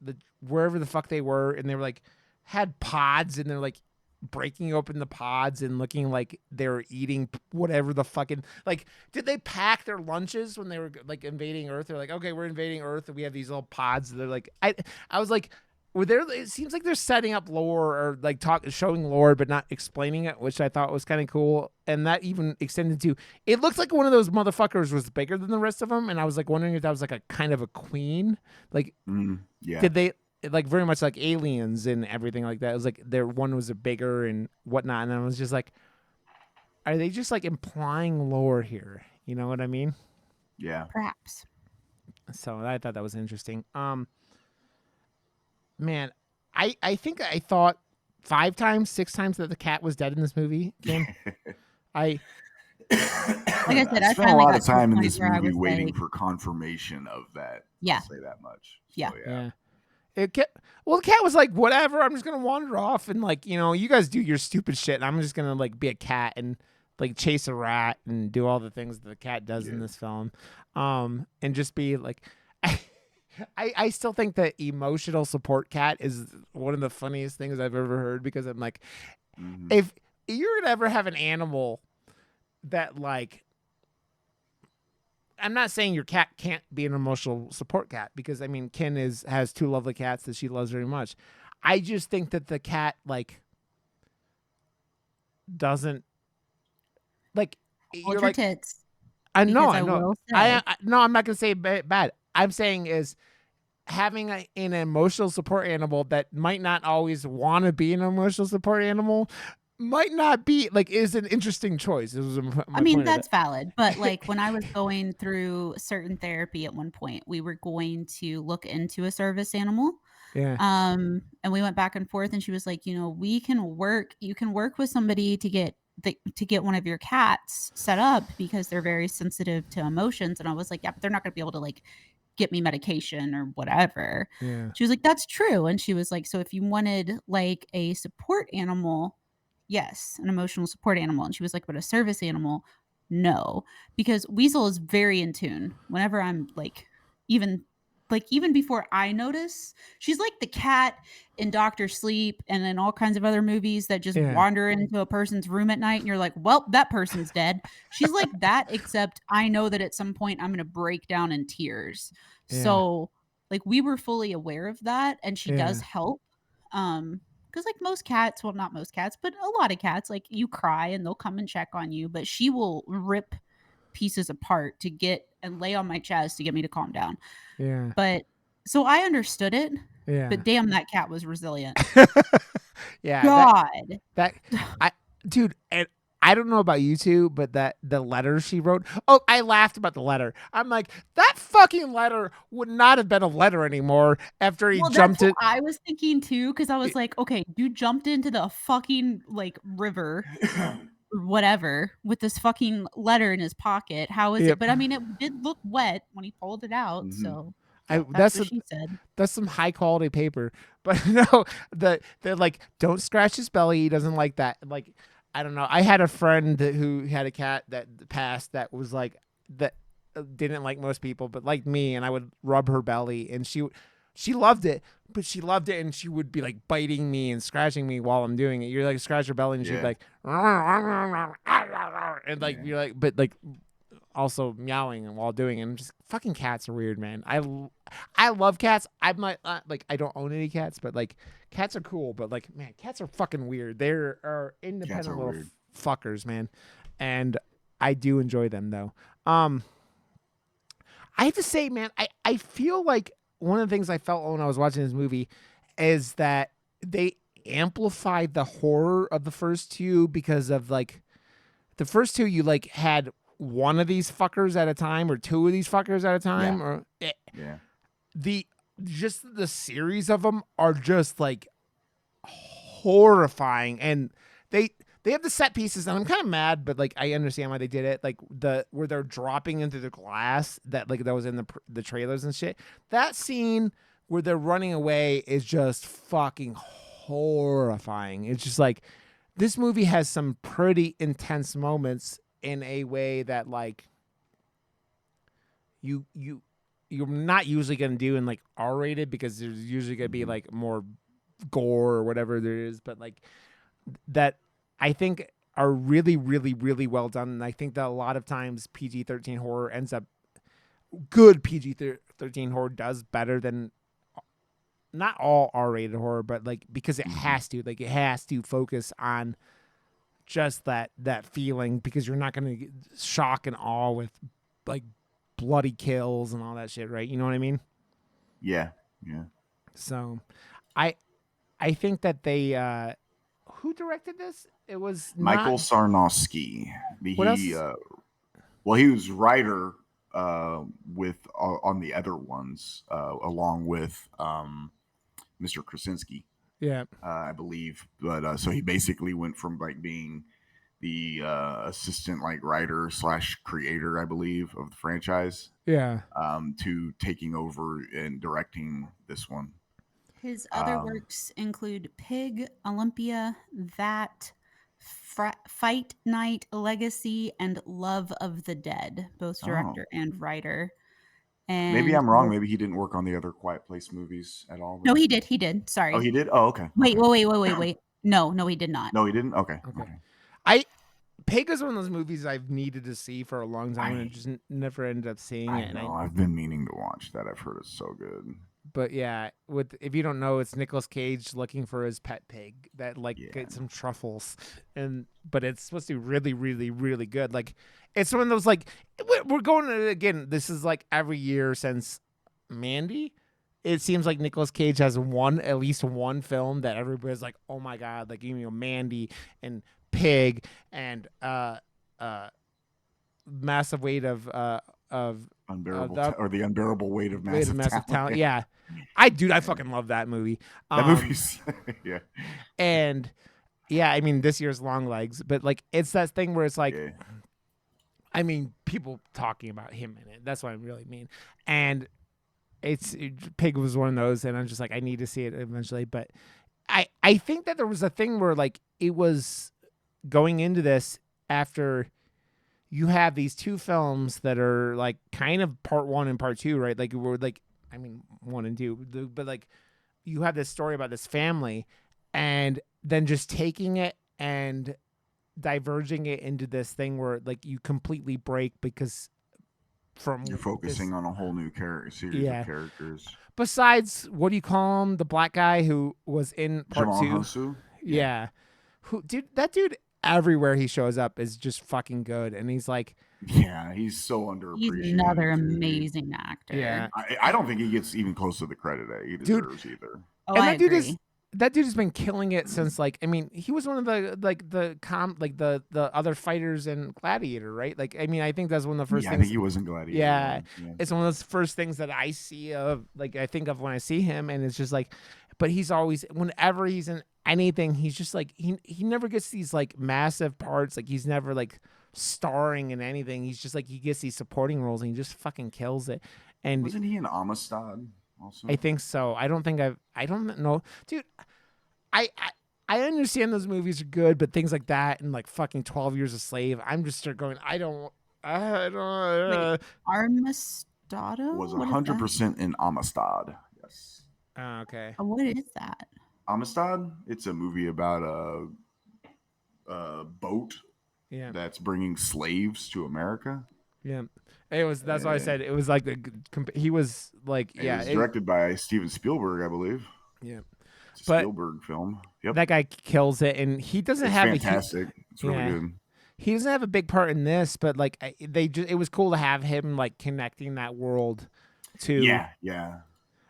the wherever the fuck they were, and they were like had pods, and they're like breaking open the pods and looking like they were eating whatever the fucking, like, did they pack their lunches when they were like invading Earth? They're like, okay, we're invading Earth and we have these little pods. They're like, I was like, were there? It seems like they're setting up lore or like showing lore, but not explaining it, which I thought was kind of cool. And that even extended to, it looks like one of those motherfuckers was bigger than the rest of them, and I was like wondering if that was like a kind of a queen. Like, yeah, did they like very much like Aliens and everything like that? It was like their one was a bigger and whatnot, and I was just like, are they just like implying lore here? You know what I mean? Yeah, Perhaps. So I thought that was interesting. Man, I think I thought 5 times, 6 times that the cat was dead in this movie. Kim. Like I said, I spent a finally lot got of to the time in point this where I movie was waiting like- for confirmation of that. Yeah. I'll say that much. Yeah. So, Yeah. Well, the cat was like, whatever, I'm just gonna wander off and like, you know, you guys do your stupid shit, and I'm just gonna like be a cat and like chase a rat and do all the things that the cat does in this film, and just be like, I still think that emotional support cat is one of the funniest things I've ever heard, because I'm like, if you're gonna ever have an animal that like, I'm not saying your cat can't be an emotional support cat, because I mean Ken has 2 lovely cats that she loves very much. I just think that the cat like doesn't like. Hold You're your like, tits. I know, because I know. will I say- no, I'm not gonna say bad. I'm saying is having an emotional support animal that might not always want to be an emotional support animal might not be like, is an interesting choice. This was my I mean, point of that's valid. But like when I was going through certain therapy at one point, we were going to look into a service animal. Yeah. And we went back and forth, and she was like, you know, you can work with somebody to get one of your cats set up, because they're very sensitive to emotions. And I was like, yeah, but they're not going to be able to like get me medication or whatever. Yeah. She was like, that's true. And she was like, so if you wanted like a support animal, yes, an emotional support animal. And she was like, but a service animal, no, because Weasel is very in tune. Whenever I'm like, even before I notice, she's like the cat in Dr. Sleep and in all kinds of other movies that just wander into a person's room at night and you're like, well, that person's dead. She's like that, except I know that at some point I'm going to break down in tears. Yeah. So like we were fully aware of that, and she does help. Because like most cats, well, not most cats, but a lot of cats, like you cry and they'll come and check on you, but she will rip pieces apart to get and lay on my chest to get me to calm down. Yeah. But so I understood it, Yeah. But damn, that cat was resilient. Yeah. God. Dude, and I don't know about you two, but the letter she wrote. Oh, I laughed about the letter. I'm like, that fucking letter would not have been a letter anymore after he Well, jumped that's it. what I was thinking too, because I was like, okay, dude jumped into the fucking like river or whatever with this fucking letter in his pocket. How is Yep. it? But I mean, it did look wet when he pulled it out. Mhm. So That's that's what she said. That's some high quality paper. But no, they're like, don't scratch his belly. He doesn't like that. Like, I don't know. I had a friend who had a cat that passed that was like that didn't like most people, but liked me, and I would rub her belly, and she loved it. But she loved it, and she would be like biting me and scratching me while I'm doing it. You're like scratch her belly, and she'd be Yeah. like, and like you're like, but like also meowing while doing it. And just fucking cats are weird, man. I love cats. I'm not like I don't own any cats, but like cats are cool. But like, man, cats are fucking weird. They're independent little weird. fuckers, man. And I do enjoy them though. I have to say, man, I feel like one of the things I felt when I was watching this movie is that they amplified the horror of the first two because of like the first two you like had one of these fuckers at a time or two of these fuckers at a time Yeah. or Yeah. the series of them are just like horrifying, and they have the set pieces, and I'm kind of mad, but like I understand why they did it. Like where they're dropping into the glass that was in the trailers and shit. That scene where they're running away is just fucking horrifying. It's just like this movie has some pretty intense moments in a way that like you're not usually going to do in like R-rated, because there's usually going to be like more gore or whatever there is, but like that I think are really, really, really well done. And I think that a lot of times PG-13 horror ends up good. PG-13 horror does better than not all R-rated horror, but like because it has to focus on just that feeling, because you're not going to get shock and awe with like bloody kills and all that shit, right? You know what I mean? Yeah. Yeah. So I think that they who directed this? It was Michael not, Sarnowski. What else? He was writer with on the other ones along with Mr. Krasinski, yeah. I believe. But so he basically went from like being the assistant like writer / creator, I believe, of the franchise Yeah. to taking over and directing this one. His other works include Pig, Olympia, That, Fight Night, Legacy, and Love of the Dead, both director and writer. And Maybe I'm wrong. Maybe he didn't work on the other Quiet Place movies at all. No, he did. He did. Sorry. Oh, he did? Oh, okay. Wait, Okay. wait. No, he did not. No, he didn't? Okay. Pig is one of those movies I've needed to see for a long time, and I just never ended up seeing I it. know. I've been meaning to watch that. I've heard it's so good. But yeah, if you don't know, it's Nicolas Cage looking for his pet pig that gets some truffles, but it's supposed to be really, really, really good. Like it's one of those like we're going to, again. This is like every year since Mandy. It seems like Nicolas Cage has at least one film that everybody's like, oh my god, like Mandy and Pig and Massive Weight of Unbearable or the Unbearable Weight of Massive Talent. Yeah, I fucking love that movie. That movie's yeah. And yeah, I mean this year's Long Legs, but like it's that thing where it's like, Yeah. I mean people talking about him in it. That's what I really mean. And Pig was one of those, and I'm just like I need to see it eventually. But I think that there was a thing where like it was going into this after you have these two films that are like kind of part one and part two, right? Like we're like, I mean, 1 and 2, but like you have this story about this family, and then just taking it and diverging it into this thing where like you completely break because from You're focusing on a whole new series of characters. Besides, what do you call him? The black guy who was in part Jamal 2. Hosu? Yeah. That dude everywhere he shows up is just fucking good. And he's like, Yeah, he's so He's underappreciated. another too. amazing actor. Yeah. I don't think he gets even close to the credit that he Dude. deserves either. Oh, And I that dude agree. that dude has been killing it since like I mean he was one of the the other fighters in Gladiator, right? Like I mean I think that's one of the first Yeah, I things. think he was in Gladiator. Yeah, yeah. it's one of those first things that I see of like I think of when I see him, and it's just like, but he's always whenever he's in anything, he's just like he never gets these like massive parts. Like he's never like starring in anything. He's just like he gets these supporting roles and he just fucking kills it. And Wasn't he in Amistad also? I think so. I don't know, dude. I understand those movies are good, but things like that and like fucking 12 Years a Slave, I'm just start going. I don't. Armistado was What is that? 100% in Amistad. Yes. Okay. Oh, what is that? Amistad. It's a movie about a boat Yeah. that's bringing slaves to America. Yeah. It was. That's why I said it was like he was like And yeah. it was directed by Steven Spielberg, I believe. Yeah. It's a But- Spielberg film. Yep. That guy kills it, and he doesn't It's have fantastic. It's really yeah. good. He doesn't have a big part in this, but like it was cool to have him like connecting that world to Yeah.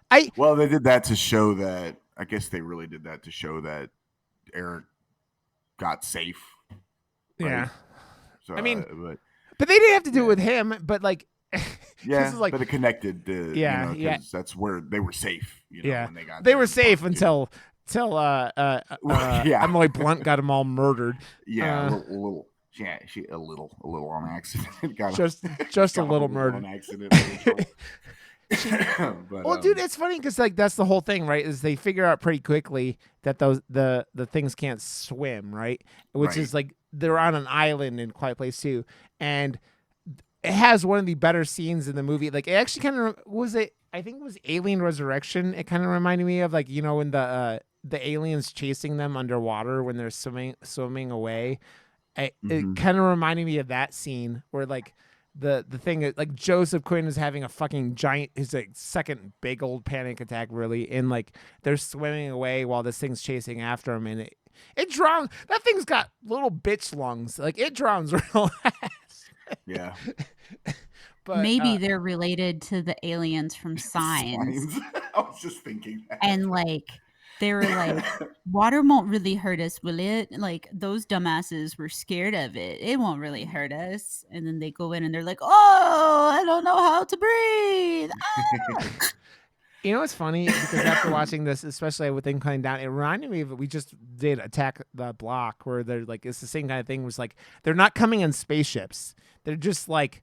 I- Well, they did that to show that. I guess they really did that to show that Eric got safe. yeah. So, I mean, but But they didn't have to do it Yeah. with him. But like, yeah, this is like but it connected. Yeah, yeah. That's where they were safe. Yeah. when they got they there were in safe part until two. Yeah. Emily Blunt got them all murdered. Yeah, uh, a little. Yeah, a little on accident. got Just got a little on murdered. accident. But, Well, dude, it's funny because like that's the whole thing, right? Is they figure out pretty quickly that the things can't swim, right? Which Right. is like they're on an island in Quiet Place 2, and it has one of the better scenes in the movie. Like it actually kind of was it. I think it was Alien Resurrection. It kind of reminded me of like when the aliens chasing them underwater when they're swimming away. It Mhm. kind of reminded me of that scene where like. The thing is like Joseph Quinn is having a fucking giant his like second big old panic attack really, and like they're swimming away while this thing's chasing after him, and it drowns. That thing's got little bitch lungs, like it drowns real fast. Yeah. But Maybe they're related to the aliens from Signs. I was just thinking that. And like they were like, water won't really hurt us, will it? Like those dumbasses were scared of it. It won't really hurt us. And then they go in and they're like, oh, I don't know how to breathe. Ah! you know what's funny because after watching this, especially with them coming down, it reminded me of we just did Attack the Block where they're like it's the same kind of thing. Was like they're not coming in spaceships. They're just like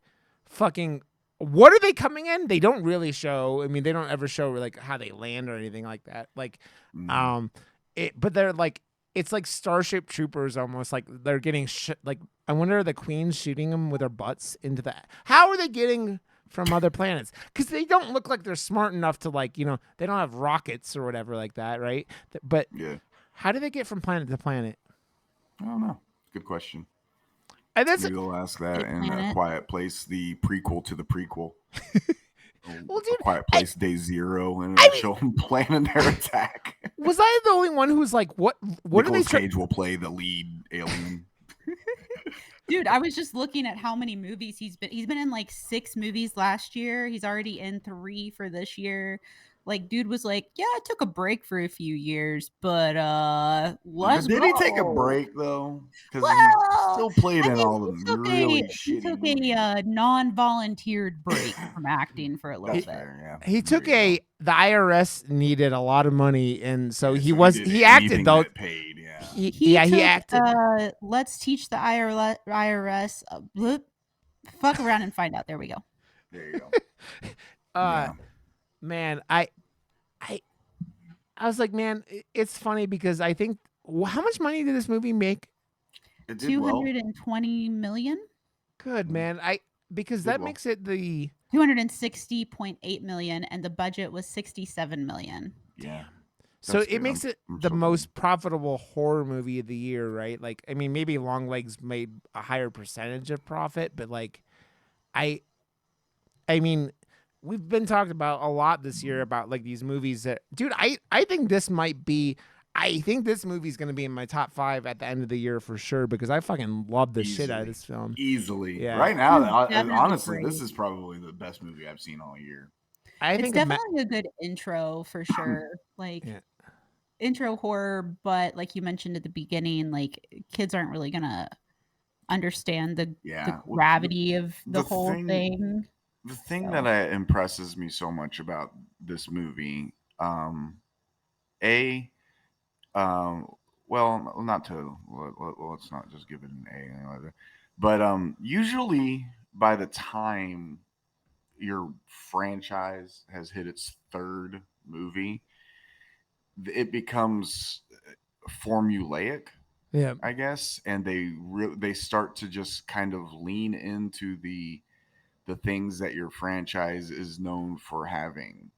fucking. What are they coming in? They don't really show. I mean, they don't ever show like how they land or anything like that. Like, but they're like it's like Starship Troopers almost. Like they're getting like I wonder are the queens shooting them with their butts into the. How are they getting from other planets? Because they don't look like they're smart enough to like they don't have rockets or whatever like that, right? But Yeah. how do they get from planet to planet? I don't know. Good question. And that's Maybe they'll ask that Big in Planet. A Quiet Place, the prequel to the prequel. Well, A dude, Quiet Place Day Zero, and I it'll mean- show them planning their attack. was I the only one who was like, what are they? Nicolas Cage will play the lead alien. Dude, I was just looking at how many movies he's been in like 6 movies last year. He's already in 3 for this year. Like dude was like, yeah, I took a break for a few years, but let's Did he take a go." break though? Because Well, he still played I in mean, all the he took really he shitty took movies. a non-volunteered break from acting for a little That's bit. fair, yeah. He took There you the IRS needed a lot of money, and so go. he So was did he acted anything though. that paid, yeah. He took, acted. Let's teach the IRS. Fuck around and find out. There we go. There you go. Uh, man, I was like, man, it's funny because I think how much money did this movie make? It did well. 220 million. Good man, because Did that well. makes it the 260.8 million, and the budget was 67 million. Yeah. so That's it good. makes it I'm the so most profitable horror movie of the year, right? Like, I mean, maybe Longlegs made a higher percentage of profit, but like, I mean, we've been talking about a lot this year about like these movies that, dude, I think this might be. I think this movie's going to be in my top 5 at the end of the year for sure because I fucking love the shit out of this film. Easily. Yeah. Right now, It's definitely honestly, this great. is probably the best movie I've seen all year. I It's think definitely a good intro for sure. Like Yeah. intro horror, but like you mentioned at the beginning, like kids aren't really gonna understand the Yeah. Well, gravity of the the whole thing- thing. The thing So. that impresses me so much about this movie, well, not to let's not just give it an A, but usually by the time your franchise has hit its third movie, it becomes formulaic, Yeah. I guess, and they start to just kind of lean into the things that your franchise is known for having.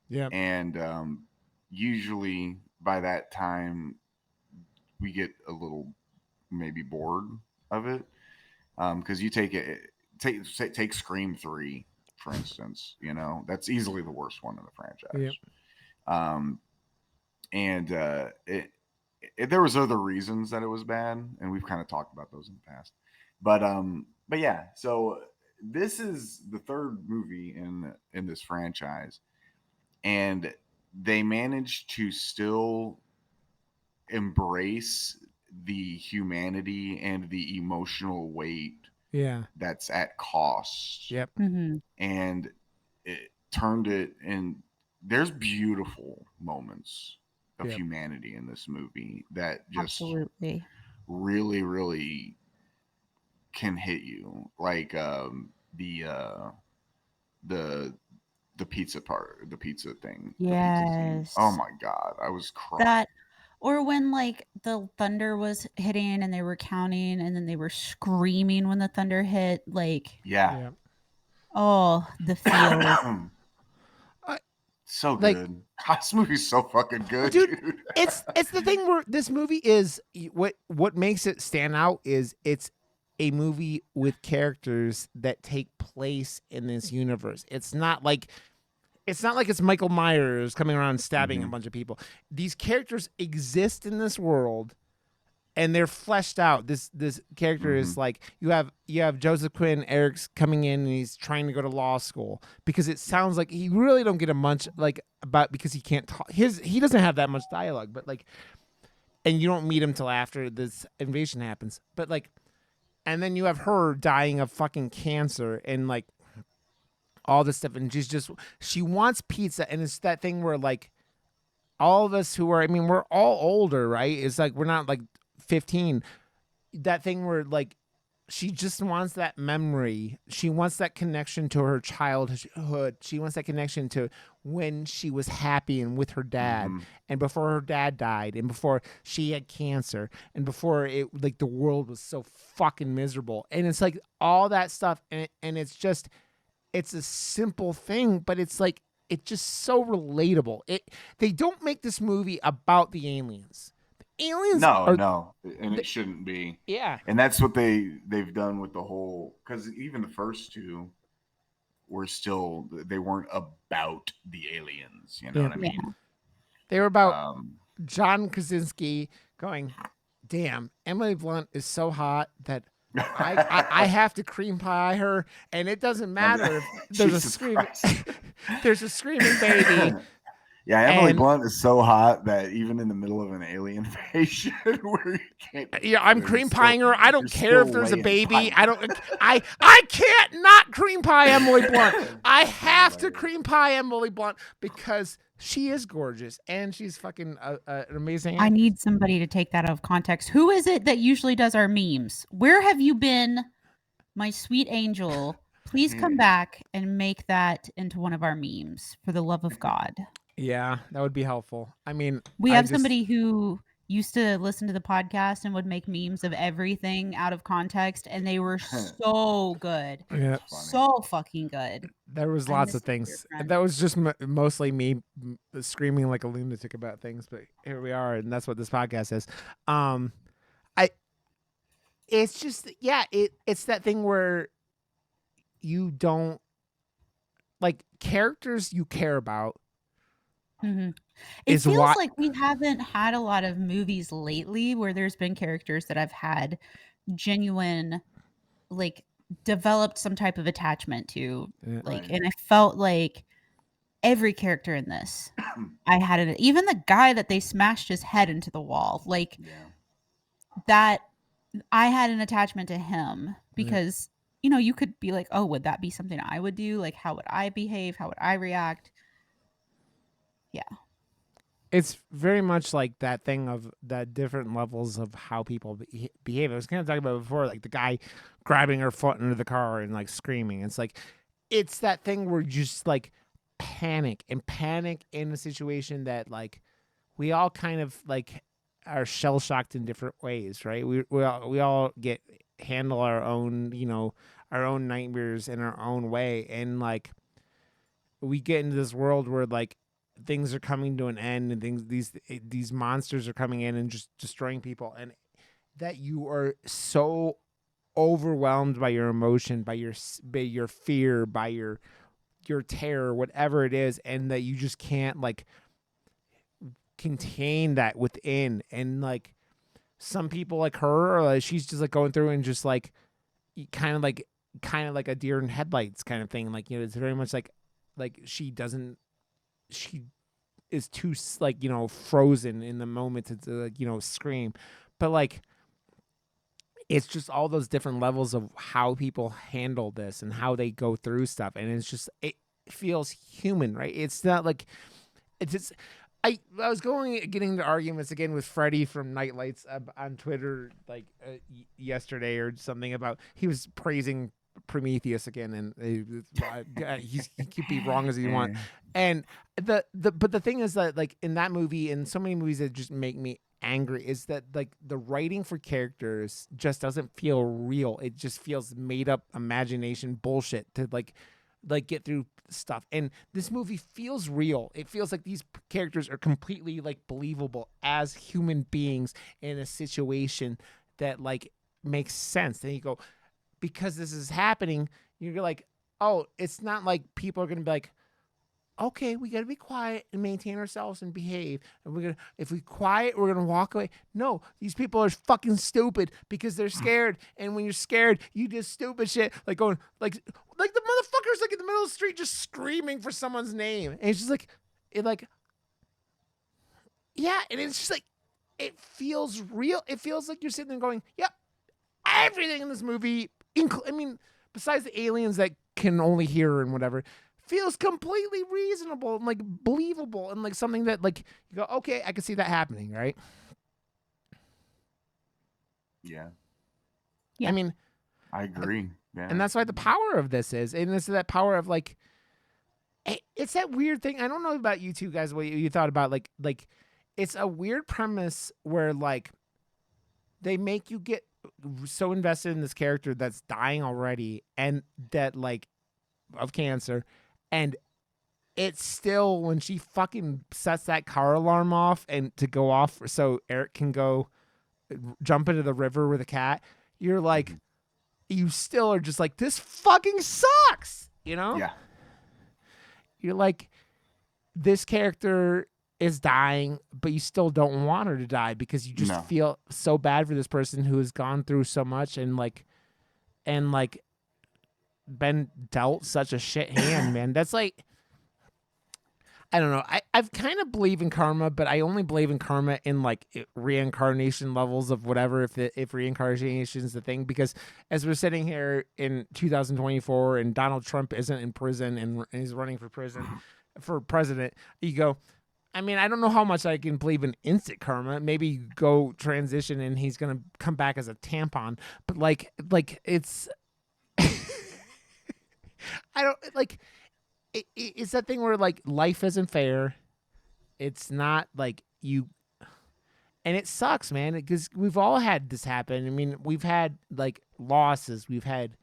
Yeah. And usually by that time we get a little maybe bored of it, because you take Scream 3 for instance. That's easily the worst one in the franchise. And there was other reasons that it was bad, and we've kind of talked about those in the past. But yeah, so this is the third movie in this franchise, and they managed to still embrace the humanity and the emotional weight Yeah. that's at cost. Yep. Mhm. And it turned it in. There's beautiful moments of Yep. humanity in this movie that just Absolutely. really, really can hit you. Like the pizza part, the pizza thing. the pizza scene. Yes. Oh my God, I was crying. That, or when like the thunder was hitting and they were counting and then they were screaming when the thunder hit, like, Yeah. Yeah. oh, the feel. So Like- good. This movie's so fucking good, Dude, dude. It's the thing where this movie is what makes it stand out is it's a movie with characters that take place in this universe. It's not like it's Michael Myers coming around stabbing a Mhm. bunch of people. These characters exist in this world and they're fleshed out. This character is like you have Joseph Quinn Eric's coming in and he's trying to go to law school because it sounds like he really don't get a much like about because he can't talk. He doesn't have that much dialogue, but like, and you don't meet him till after this invasion happens. But like, and then you have her dying of fucking cancer and like all this stuff, and she wants pizza, and it's that thing where like all of us who are, I mean, we're all older, right? It's like we're not like 15. That thing where like she just wants that memory. She wants that connection to her childhood. She wants that connection to when she was happy and with her dad, and before her dad died, and before she had cancer, and before it like the world was so fucking miserable. And it's like all that stuff, and it's just it's a simple thing, but it's like it's just so relatable. They don't make this movie about the aliens. Aliens No, and it shouldn't be. Yeah. And that's what they've done with the whole, because even the first two were still, they weren't about the aliens, you know what I mean? They were about John Krasinski going, damn, Emily Blunt is so hot that I have to cream pie her, and it doesn't matter if there's there's a screaming baby. Yeah, Emily And- Blunt is so hot that even in the middle of an alien invasion where you can't, Yeah, I'm you're cream still- pieing her. I don't you're care if still there's a laying baby. pipe. I can't not cream pie Emily Blunt. I have to cream pie Emily Blunt because she is gorgeous and she's fucking an amazing. I need somebody to take that out of context. Who is it that usually does our memes? Where have you been, my sweet angel? Please come back and make that into one of our memes, for the love of God. Yeah, that would be helpful. I mean, We I have just- somebody who used to listen to the podcast and would make memes of everything out of context, and they were so good. Yeah, Funny. So fucking good. there was I lots miss of you, dear things. friend. That was just mostly me screaming like a lunatic about things, but here we are, and that's what this podcast is. It's just it's that thing where you don't like characters you care about. Mhm. It is feels why. like we haven't had a lot of movies lately where there's been characters that I've had genuine, like, developed some type of attachment to, Yeah. like, Right. and I felt like every character in this, I had it. Even the guy that they smashed his head into the wall, like, Yeah. that I had an attachment to him Yeah. because, you know, you could be like, "Oh, would that be something I would do? Like, how would I behave? How would I react?" Yeah. It's very much like that thing of the different levels of how people behave. I was kind of talking about it before, like the guy grabbing her foot under the car and like screaming. It's like, it's that thing where you just like panic in a situation that like we all kind of like are shell shocked in different ways, right? We all get handle our own, our own nightmares in our own way, and like we get into this world where like things are coming to an end and these monsters are coming in and just destroying people, and that you are so overwhelmed by your emotion, by your fear, by your terror, whatever it is, and that you just can't like contain that within. And like some people like her, she's just like going through and just like kind of like a deer in headlights kind of thing. Like, it's very much like she is too like, frozen in the moment to like, scream. But like it's just all those different levels of how people handle this and how they go through stuff, and it feels human, right? It's not like it's just I was getting into arguments again with Freddie from Nightlights on Twitter like yesterday or something about, he was praising Prometheus again, and he could be wrong as he want. And but the thing is that like in that movie and so many movies that just make me angry is that like the writing for characters just doesn't feel real. It just feels made up imagination bullshit to like get through stuff. And this movie feels real. It feels like these characters are completely like believable as human beings in a situation that like makes sense. And you go, because this is happening, you're like, oh, it's not like people are gonna be like, okay, we gotta be quiet and maintain ourselves and behave. And if we quiet, we're gonna walk away. No, these people are fucking stupid because they're scared. And when you're scared, you do stupid shit like going like the motherfuckers like in the middle of the street just screaming for someone's name. And it's just like yeah, and it's just like it feels real. It feels like you're sitting there going, yep, everything in this movie, I mean, besides the aliens that can only hear and whatever, feels completely reasonable and like believable and like something that like you go, okay, I can see that happening, right? Yeah. Yeah. I mean, I agree. Yeah. and that's why the power of this is, and it's that power of like, it's that weird thing. I don't know about you two guys, what you thought about like it's a weird premise where like they make you get so invested in this character that's dying already and that like of cancer, and it's still when she fucking sets that car alarm off and to go off so Eric can go jump into the river with a cat, you're like, you still are just like, this fucking sucks, Yeah. You're like, this character is dying, but you still don't want her to die because you just No. feel so bad for this person who has gone through so much and been dealt such a shit hand, man. That's like, I don't know. I've kind of believe in karma, but I only believe in karma in like reincarnation levels of whatever, if reincarnation is the thing. Because as we're sitting here in 2024 and Donald Trump isn't in prison and he's running for president, you go, I mean, I don't know how much I can believe in instant karma. Maybe go transition and he's gonna come back as a tampon. But like it's, I don't like. It's that thing where like life isn't fair. It's not like you, and it sucks, man. Because we've all had this happen. I mean, we've had like losses. We've had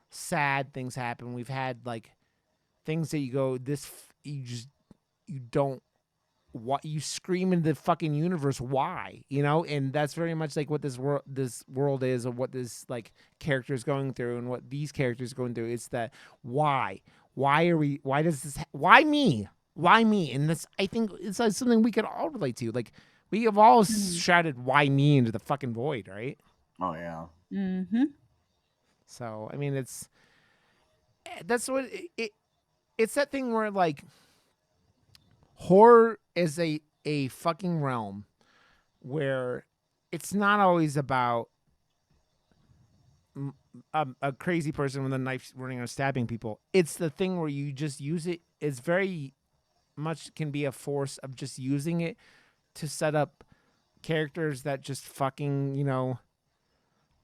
sad things happen. We've had like things that you go, you don't. What you scream into the fucking universe? Why? And that's very much like what this world is, or what this like character is going through, and what these characters are going through. It's that why? Why are we? Why does this? Why me? why me? And this, I think, it's something we could all relate to. Like, we have all shouted "Why me" into the fucking void, right? Oh yeah. Mm-hmm. So I mean, that's what it's that thing where like horror is a fucking realm where it's not always about a crazy person with a knife running around stabbing people. It's the thing where you just use it. It's very much can be a force of just using it to set up characters that just fucking,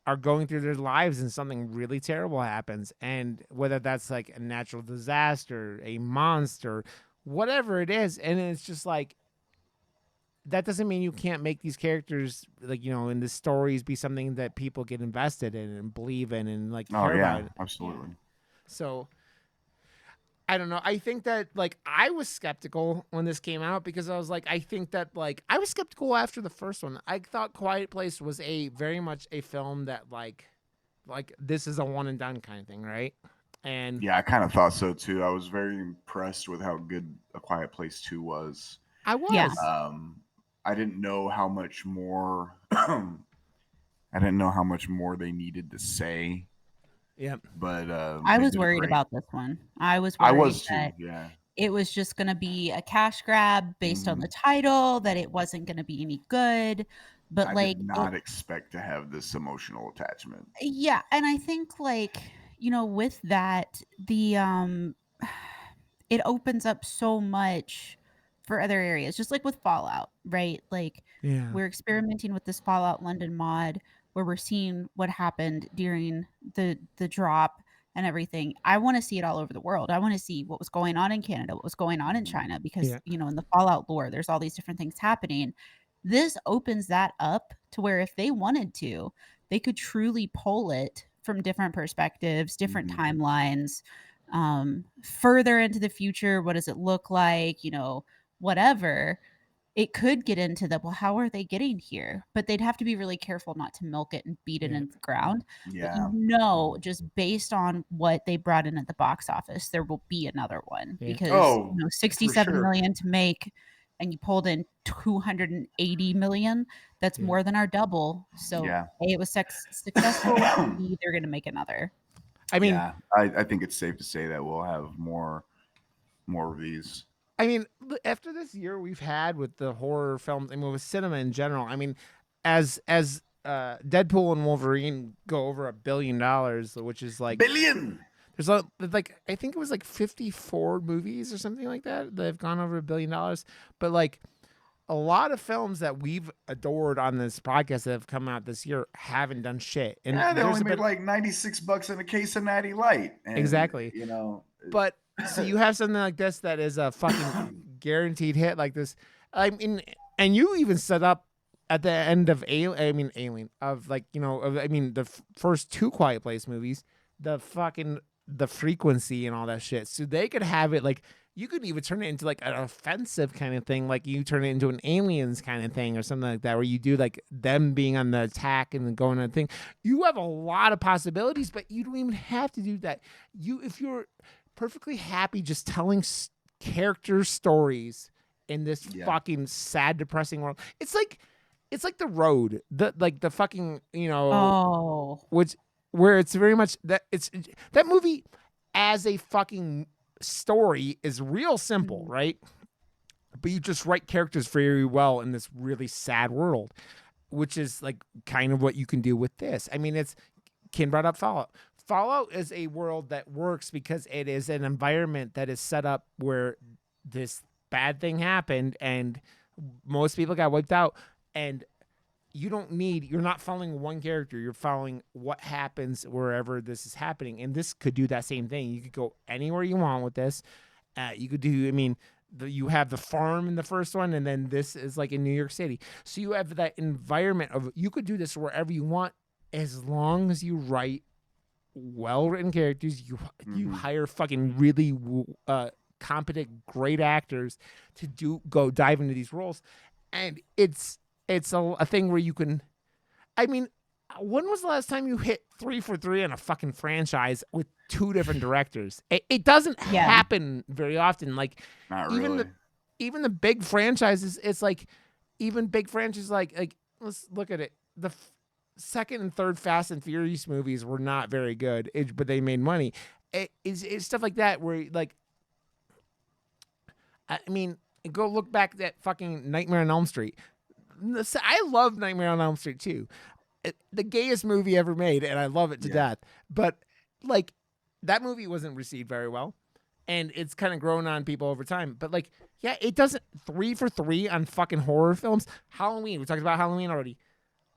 are going through their lives and something really terrible happens. And whether that's like a natural disaster, a monster, whatever it is. And it's just like, that doesn't mean you can't make these characters like, in the stories be something that people get invested in and believe in and like Oh care yeah, about. absolutely. So I don't know. I think that like I was skeptical when this came out because I was like, I think that like I was skeptical after the first one. I thought Quiet Place was a very much a film that like this is a one and done kind of thing, right? And Yeah, I kind of thought so too. I was very impressed with how good A Quiet Place 2 was. I was. Yeah. I didn't know how much more I didn't know how much more they needed to say, Yeah. but I they was did worried great. about this one. I was I worried was too, that yeah. it was just going to be a cash grab based on the title, that it wasn't going to be any good. But I like, did not expect to have this emotional attachment. yeah, and I think like, with that, the it opens up so much for other areas, just like with Fallout, right? Like Yeah. we're experimenting with this Fallout London mod where we're seeing what happened during the drop and everything. I want to see it all over the world. I want to see what was going on in Canada, what was going on in China, because Yeah. in the Fallout lore, there's all these different things happening. This opens that up to where if they wanted to, they could truly pull it from different perspectives, different timelines, further into the future. What does it look like? Whatever. It could get into the, well, how are they getting here? But they'd have to be really careful not to milk it and beat it Yeah. into the ground. But Yeah. just based on what they brought in at the box office, there will be another one Yeah. because Oh, 67 sure. million to make, and you pulled in 280 million. That's Yeah. more than our double. So Yeah. A, it was successful. B, they're going to make another. I mean, Yeah, I think it's safe to say that we'll have more of these. I mean, after this year we've had with the horror films, I mean, with cinema in general, I mean, as Deadpool and Wolverine go over $1 billion, which is like Billion. there's like I think it was like 54 movies or something like that have gone over $1 billion, but like a lot of films that we've adored on this podcast that have come out this year haven't done shit. And Yeah, they there's only a made bit, like $96 in a case of Natty Light. And, Exactly. But so you have something like this that is a fucking guaranteed hit like this. I mean, and you even set up at the end of Alien of like, the first two Quiet Place movies, the frequency and all that shit. So they could have it like, you could even turn it into like an offensive kind of thing. Like you turn it into an Aliens kind of thing or something like that, where you do like them being on the attack and then going on the thing. You have a lot of possibilities, but you don't even have to do that. If you're perfectly happy just telling character stories in this fucking sad, depressing world, it's like The Road, the fucking, which where it's very much that that movie as a fucking story is real simple, right? But you just write characters very well in this really sad world, which is like kind of what you can do with this. I mean, Ken brought up Fallout. Fallout is a world that works because it is an environment that is set up where this bad thing happened and most people got wiped out, and you're not following one character, you're following what happens wherever this is happening. And this could do that same thing. You could go anywhere you want with this. You could do, you have the farm in the first one, and then this is like in New York City. So you have that environment of, you could do this wherever you want, as long as you write well-written characters, you hire fucking really competent, great actors to go dive into these roles. And it's a thing where you can, when was the last time you hit 3 for 3 on a fucking franchise with 2 different directors? It doesn't Yeah. happen very often. Like Not even really. even the big franchises, it's like even big franchises like let's look at it. The second and third Fast and Furious movies were not very good, but they made money. It's stuff like that where like I mean, go look back at fucking Nightmare on Elm Street. I love Nightmare on Elm Street too. The gayest movie ever made, and I love it to death. But like that movie wasn't received very well, and it's kind of grown on people over time. But like, yeah, it doesn't 3 for 3 on fucking horror films. Halloween, we talked about Halloween already.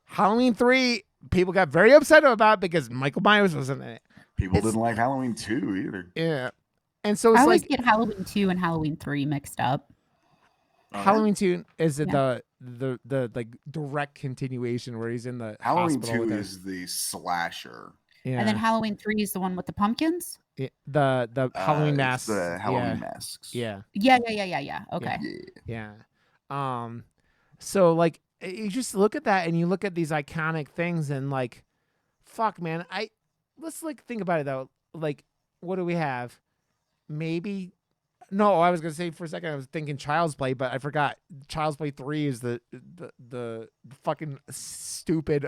Halloween 3, people got very upset about because Michael Myers was in it. People didn't like Halloween 2 either. Yeah, and so it's I always like get Halloween 2 and Halloween 3 mixed up. Halloween 2 is it Yeah. the like direct continuation where he's in the Halloween hospital 2 with her. is the slasher. Yeah. And then Halloween 3 is the one with the pumpkins. The Halloween It's masks. the Halloween masks. Yeah. Yeah. Okay. Yeah. Yeah. So like you just look at that and you look at these iconic things and like fuck man, let's like think about it though. Like what do we have? Maybe no, I was gonna say for a second I was thinking Child's Play, but I forgot. Child's Play 3 is the fucking stupid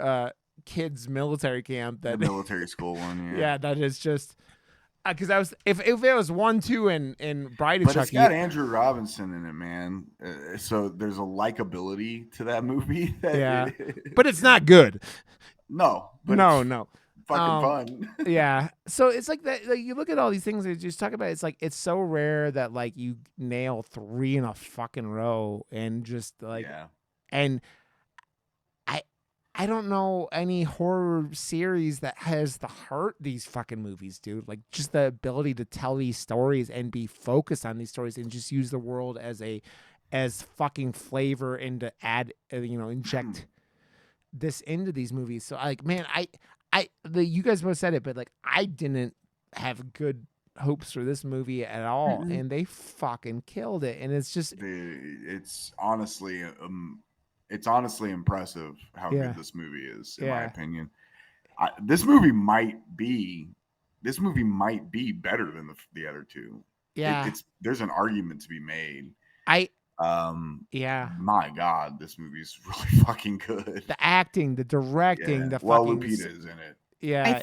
kids military camp The that military school one. Yeah. yeah, that is just because I was if it was 1, 2, and Bride of But it's Chucky. got Andrew Robinson in it, man. So there's a likability to that movie. That Yeah. But it's not good. no. But No, it's no. fucking fun. Yeah. So it's like that. Like you look at all these things that you just talk about. It's like it's so rare that like you nail 3 in a fucking row and just like yeah. and I don't know any horror series that has the heart these fucking movies, dude. Like just the ability to tell these stories and be focused on these stories and just use the world as fucking flavor and to add inject this into these movies. So like man, you guys both said it, but like I didn't have good hopes for this movie at all, and they fucking killed it. And it's just It's honestly impressive how Yeah. good this movie is, in Yeah. my opinion. This movie might be better than the other two. yeah. There's an argument to be made. I Yeah. My God, this movie's really fucking good. the acting, the directing, Yeah. the Well, fucking Lupita is in it. yeah.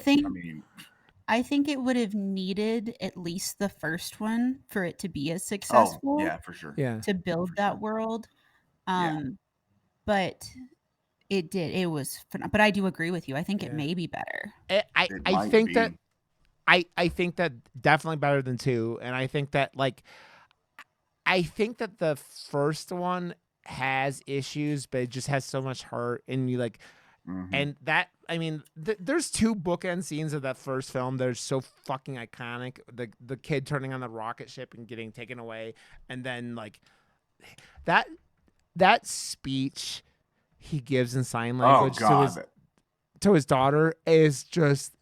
I think it would have needed at least the first one for it to be as successful. Oh, yeah, for sure. Yeah. To build that world. But it did. It was but I do agree with you. I think it may be better. I think that I think that definitely better than 2, and I think that the first one has issues, but it just has so much heart, and you like, and that I mean, there's 2 bookend scenes of that first film that are so fucking iconic. The kid turning on the rocket ship and getting taken away, and then like that speech he gives in sign language to his daughter is just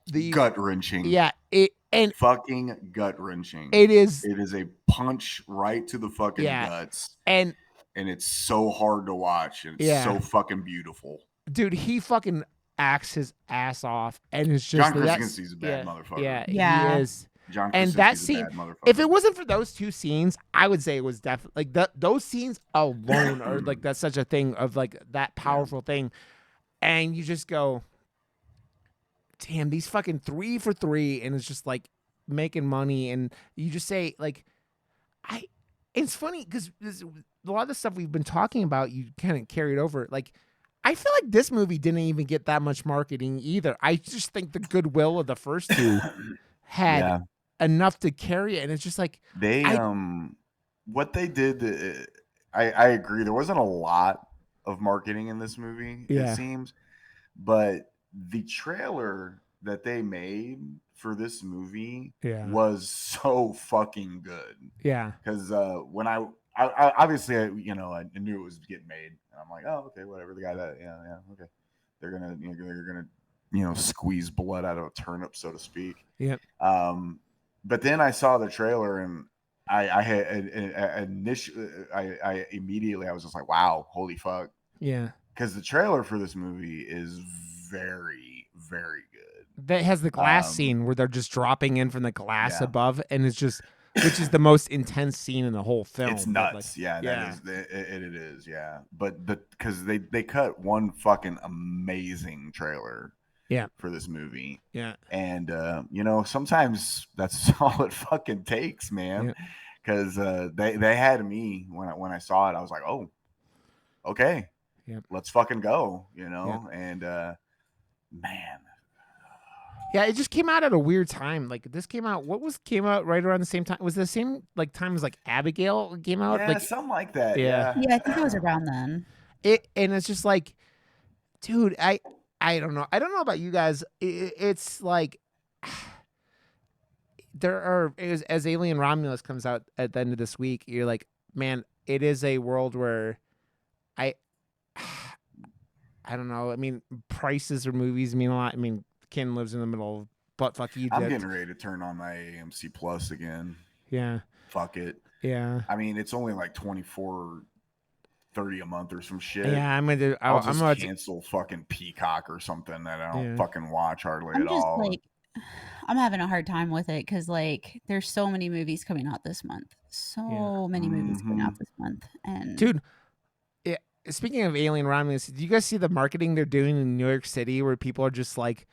the gut wrenching. Yeah, fucking gut wrenching. It is a punch right to the fucking guts, and it's so hard to watch, and it's so fucking beautiful. Dude, he fucking acts his ass off, and it's just John Krasinski's a bad motherfucker. Yeah, he is. John and that Krasinski's scene, a bad motherfucker. if it wasn't for those 2 scenes, I would say it was definitely like those scenes alone are like that's such a thing of like that powerful thing, and you just go, damn, these fucking 3 for 3, and it's just like making money, and you just say like, it's funny because a lot of the stuff we've been talking about, you kind of carried over. Like, I feel like this movie didn't even get that much marketing either. I just think the goodwill of the first 2 had enough to carry it, and it's just like they what they did. I agree. There wasn't a lot of marketing in this movie, it seems, but the trailer that they made for this movie was so fucking good. Yeah, because when I obviously I knew it was getting made, and I'm like, oh, okay, whatever. The guy that okay, they're gonna squeeze blood out of a turnip, so to speak. Yeah. But then I saw the trailer, and I had initially, I immediately I was just like, wow, holy fuck. Yeah. because the trailer for this movie is very, very good. That has the glass Um, scene where they're just dropping in from the glass yeah. above, and it's just, which is the most intense scene in the whole film. It's but, nuts. like, Yeah, yeah. that is it is. Yeah, but because they cut one fucking amazing trailer. Yeah. For this movie. Yeah. And you know, sometimes that's all it fucking takes, man. Because they had me when I saw it. I was like, oh, okay, let's fucking go, you know. And man, yeah, it just came out at a weird time. Like this came out right around the same time. Was it the same like time as like Abigail came out? yeah, Like something like that. Yeah. Yeah, Yeah, I think it was around then. and it's just like, dude, I don't know. I don't know about you guys. It's like there are as Alien Romulus comes out at the end of this week, you're like, man, it is a world where I don't know. I mean, prices or movies mean a lot. I mean, Ken lives in the middle of buttfuck Egypt. I'm getting ready to turn on my AMC Plus again. Yeah. Fuck it. Yeah. I mean, it's only like $24.30 a month or some shit. Yeah, I'm gonna do. I'll I'm just gonna cancel fucking Peacock or something that I don't Yeah. fucking watch hardly I'm at just all. like, I'm having a hard time with it because like there's so many movies coming out this month. So many movies coming out this month. And dude, yeah. Speaking of Alien Romulus, do you guys see the marketing they're doing in New York City where people are just like,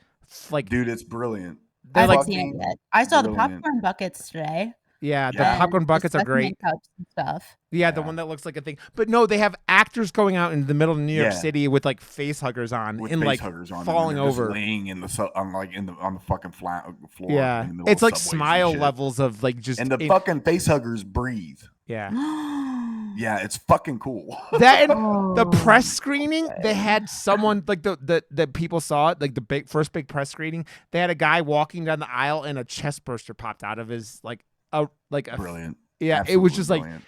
dude, it's brilliant. I they're haven't like, seen it yet. I saw the brilliant. popcorn buckets today. yeah, the Yeah. popcorn buckets are The great. specimen cups and stuff. Yeah, the one that looks like a thing. But no, they have actors going out in the middle of New York Yeah. City with like face huggers on With and face like huggers on, falling and they're just over. laying in the on the fucking floor. Yeah, in the middle it's of like subways and smile shit. levels of like just And the fucking face huggers breathe. yeah. Yeah, it's fucking cool. That and the press screening, they had someone like the people saw it, like the first big press screening. They had a guy walking down the aisle and a chest burster popped out of his like a Brilliant. Yeah, Absolutely it was just brilliant.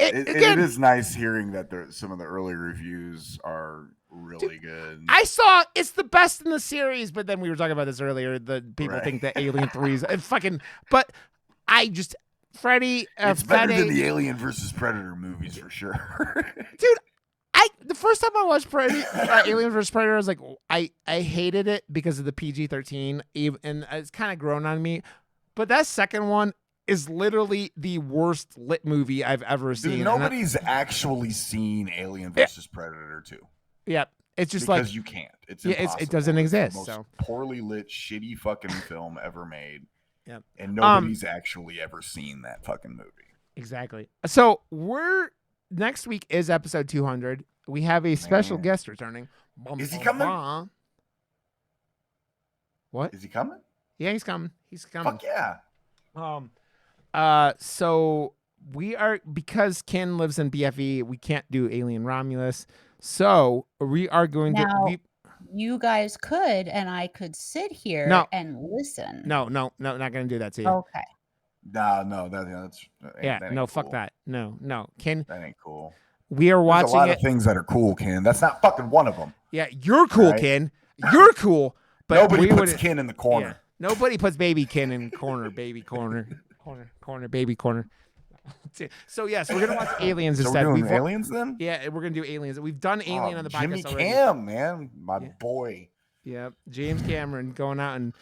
again. It is nice hearing that some of the early reviews are really good. I saw it's the best in the series, but then we were talking about this earlier. The people Right. think that Alien 3 is fucking. But I just Freddy, It's better Fede, than the Alien versus Predator movies for sure. dude. The first time I watched Alien vs Predator, I was like, I hated it because of the PG-13, and it's kind of grown on me. But that second one is literally the worst lit movie I've ever seen. Dude, and nobody's actually seen Alien versus Predator 2. Yeah, it's just because like you can't. It's yeah, impossible. it doesn't It's the exist. most So poorly lit, shitty fucking film ever made. Yep. And nobody's actually ever seen that fucking movie. Exactly. So next week is episode 200. We have a special Man. guest returning. Is he coming? What? Is he coming? Yeah, he's coming. He's coming. Fuck yeah. So we are, because Ken lives in BFE, we can't do Alien Romulus. So we are going Now, to. you guys could, and I could sit here No. and listen. No, not going to do that to you. Okay. No, that's yeah, that ain't no, cool. fuck that. No, Ken. That ain't cool. We are There's watching a lot it. of things that are cool, Ken. That's not fucking one of them. Yeah, you're cool, Right? Ken. You're cool. But Nobody we puts wouldn't- Ken in the corner. Yeah. Nobody puts baby Ken in corner, baby corner, corner, baby corner. So yes, we're gonna watch Aliens So instead. we're doing We've- Aliens then? Yeah, we're gonna do Aliens. We've done Alien on the Jimmy podcast already. Cam, man, my Yeah. boy. Yeah, James Cameron going out and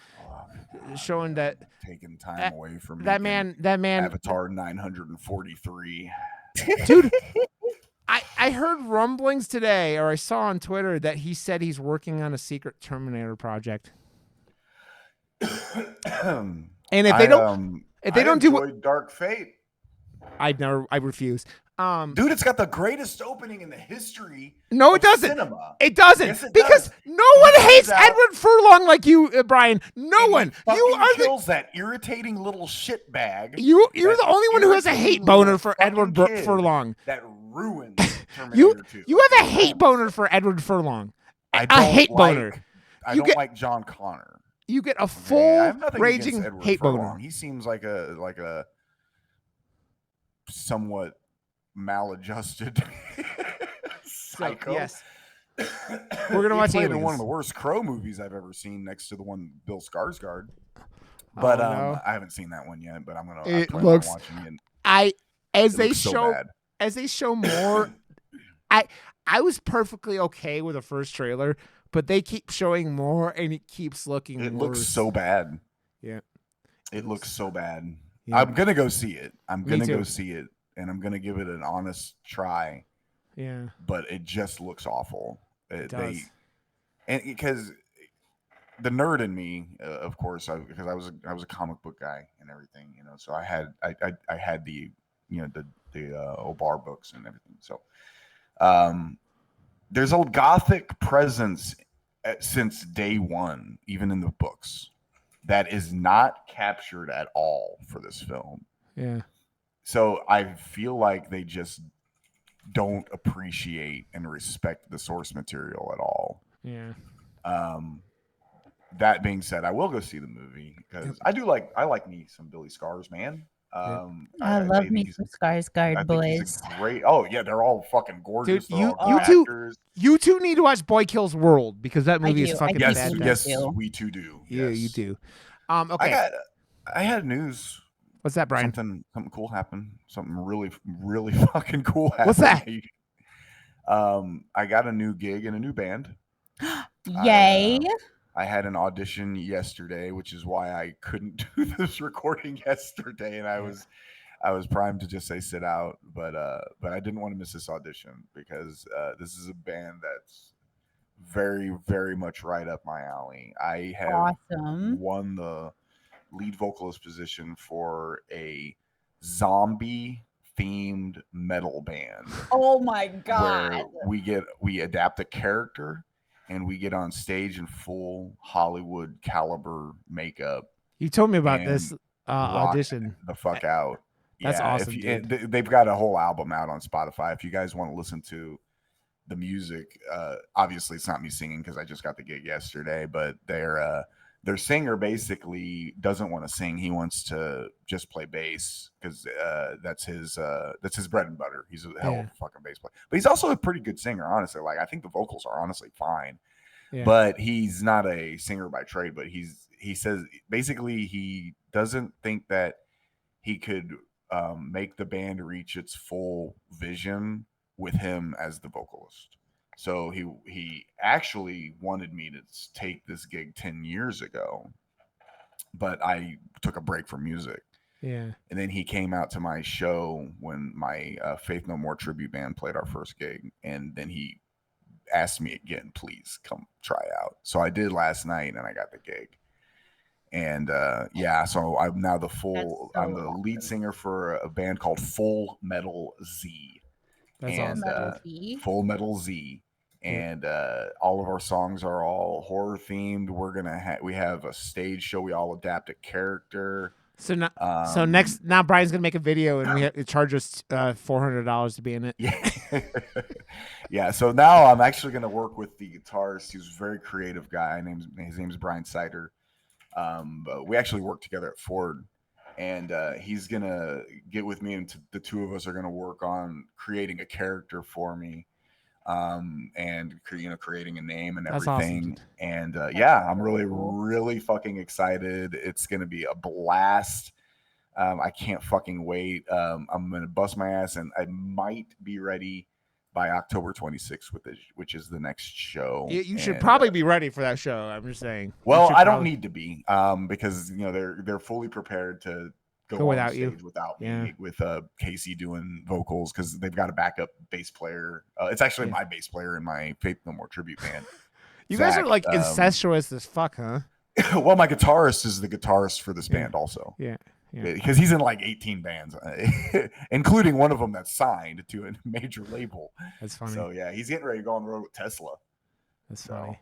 showing that Taking time away from that making man, Avatar 943. dude. I heard rumblings today, or I saw on Twitter that he said he's working on a secret Terminator project. And if they don't do what, enjoyed Dark Fate, I refuse. dude, it's got the greatest opening in the history. No, it of doesn't. Cinema. It doesn't. Yes, it because does. no one hates out- Edward Furlong like you, Brian. No And one. he fucking You are kills that irritating little shitbag. you're that the only one who has a hate irritating boner little for fucking Edward kid Furlong. that ruined You Terminator 2. you have a hate boner for Edward Furlong. I A don't hate like- boner. I You don't get- like John Connor. You get a Okay? full I have nothing raging against Edward hate Furlong. boner. He seems like a somewhat maladjusted psycho. yes. We're gonna He watch played in one Aliens. of the worst Crow movies I've ever seen, next to the one Bill Skarsgård. But Oh, no. I haven't seen that one yet. But I'm It plan looks- on watching it. as It they looks so show bad. as they show more I was perfectly okay with the first trailer, but they keep showing more, and it keeps looking. It worse. looks so bad. Yeah. It looks so bad. Yeah. I'm gonna go see it. I'm Me gonna too. go see it, and I'm gonna give it an honest try. Yeah. But it just looks awful. It does. And because the nerd in me, of course, because I was a comic book guy and everything, so I had the the Obar books and everything. So there's a gothic presence since day one, even in the books, that is not captured at all for this film. Yeah. So I feel like they just don't appreciate and respect the source material at all. Yeah. That being said, I will go see the movie because I like me some Billy Scars, man. I love me some Skarsgård I think boys. he's a great. Oh yeah, they're all fucking gorgeous. Dude, They're all you good two- actors. You two need to watch Boy Kills World because that movie is do. I fucking do. Yes, Bad fantastic. yes, too. we too do. Yeah, Yes. you do. Okay. I had news. What's that, Brian? Something cool happened. Something really fucking cool happened. What's that? I got a new gig in a new band. Yay! I had an audition yesterday, which is why I couldn't do this recording yesterday, and I was primed to just say sit out, but I didn't want to miss this audition because this is a band that's very, very much right up my alley. I have Awesome. won the lead vocalist position for a zombie themed metal band Oh my where we adapt a character and we get on stage in full Hollywood caliber makeup. You told me about and this rock audition. the fuck out. That's awesome, They've got a whole album out on Spotify. If you guys want to listen to the music, obviously it's not me singing because I just got the gig yesterday, but their singer basically doesn't want to sing. He wants to just play bass because that's his bread and butter. He's a hell of a fucking bass player, but he's also a pretty good singer, honestly. Like I think the vocals are honestly fine, but he's not a singer by trade. But he says basically he doesn't think that he could make the band reach its full vision with him as the vocalist. So he actually wanted me to take this gig 10 years ago, but I took a break from music. Yeah. And then he came out to my show when my Faith No More tribute band played our first gig. And then he asked me again, please come try out. So I did last night and I got the gig. And so I'm now I'm the lead singer for a band called Full Metal Z. That's and, awesome. Full Metal Z. And all of our songs are all horror themed. We have a stage show. We all adapt a character. So now Brian's gonna make a video and we have to charge us $400 to be in it. Yeah, yeah. So now I'm actually gonna work with the guitarist. He's a very creative guy. His name's Brian Sider. But we actually work together at Ford, and he's gonna get with me, and the two of us are gonna work on creating a character for me. And creating a name and everything. Awesome. And I'm really fucking excited. It's gonna be a blast. I can't fucking wait. I'm gonna bust my ass, and I might be ready by October 26th which is the next show. You should probably be ready for that show. I'm just saying. Well, I don't need to be because they're fully prepared to go without on stage without me, with Casey doing vocals because they've got a backup bass player. It's actually my bass player in my Faith No More tribute band. You guys are like incestuous as fuck, huh? Well, my guitarist is the guitarist for this band also. Yeah. Because he's in like 18 bands, including one of them that's signed to a major label. That's funny. So yeah, he's getting ready to go on the road with Tesla. That's funny.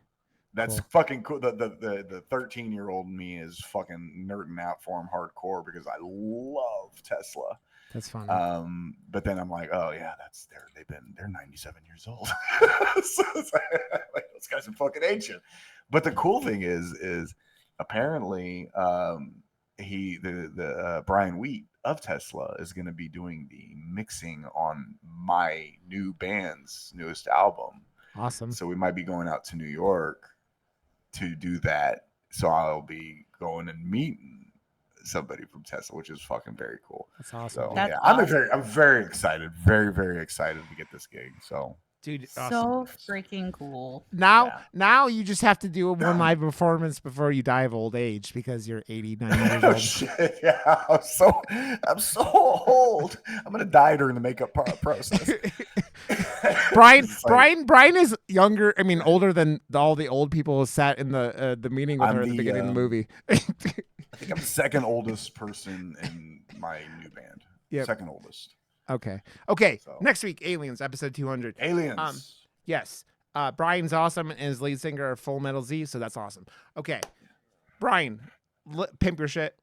That's fucking cool. The 13-year-old me is fucking nerding out for him hardcore because I love Tesla. That's funny. But then I'm like, oh yeah, they're 97 years old. So it's like those guys are fucking ancient. But the cool thing is apparently Brian Wheat of Tesla is going to be doing the mixing on my new band's newest album. Awesome. So we might be going out to New York to do that. So I'll be going and meeting somebody from Tesla, which is fucking very cool. That's awesome. So I'm very excited, very, very excited to get this gig. So dude. So Awesome. freaking cool. Now you just have to do one live performance before you die of old age because you're 89 years Oh old. shit! Yeah, I'm so old. I'm gonna die during the makeup process. Brian, It's like, Brian is younger. I mean, older than all the old people who sat in the meeting with I'm her at the the, beginning of the movie. I think I'm the second oldest person in my new band. Yep. Second oldest. Okay. So. Next week, Aliens, episode 200. Aliens. Yes. Brian's awesome and is lead singer of Full Metal Z, so that's awesome. Okay. Brian, pimp your shit.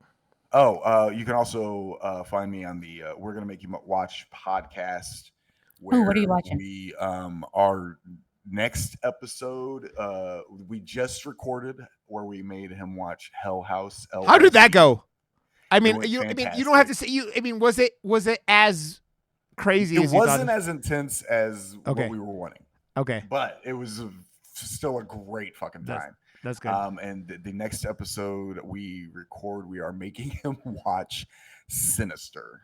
You can also find me on the We're Gonna Make You Watch podcast. Where what are you watching? We our next episode we just recorded where we made him watch Hell House. How did that go? I It mean, went you don't have to say was it as crazy It as you wasn't thought? as intense as Okay. what we were wanting, Okay. but it was still a great fucking time. That's good. And the next episode we record, we are making him watch Sinister.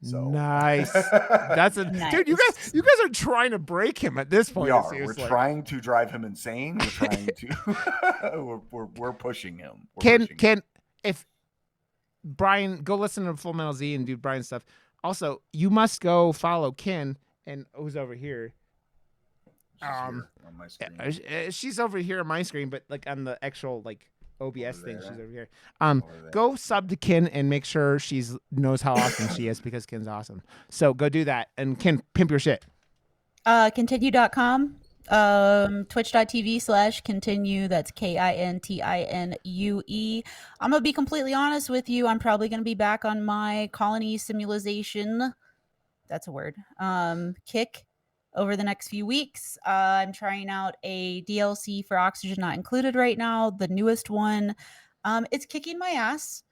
So Nice. That's a dude. You guys are trying to break him at this point. we it are. seems We're like. trying to drive him insane. We're trying to. we're pushing him. We're pushing him. Can if Brian go listen to Full Metal Z and do Brian's stuff. Also, you must go follow Ken and who's over here. She's here on my screen. She's over here on my screen, but like on the actual like OBS thing, there. she's over here. Over there. Go sub to Ken and make sure she's knows how awesome she is because Ken's awesome. So go do that and Ken, pimp your shit. Continue.com, twitch.tv/continue. That's KINTINUE. I'm gonna be completely honest with you. I'm probably gonna be back on my colony simulation. That's a word. Kick over the next few weeks. I'm trying out a DLC for Oxygen Not Included right now, the newest one. It's kicking my ass,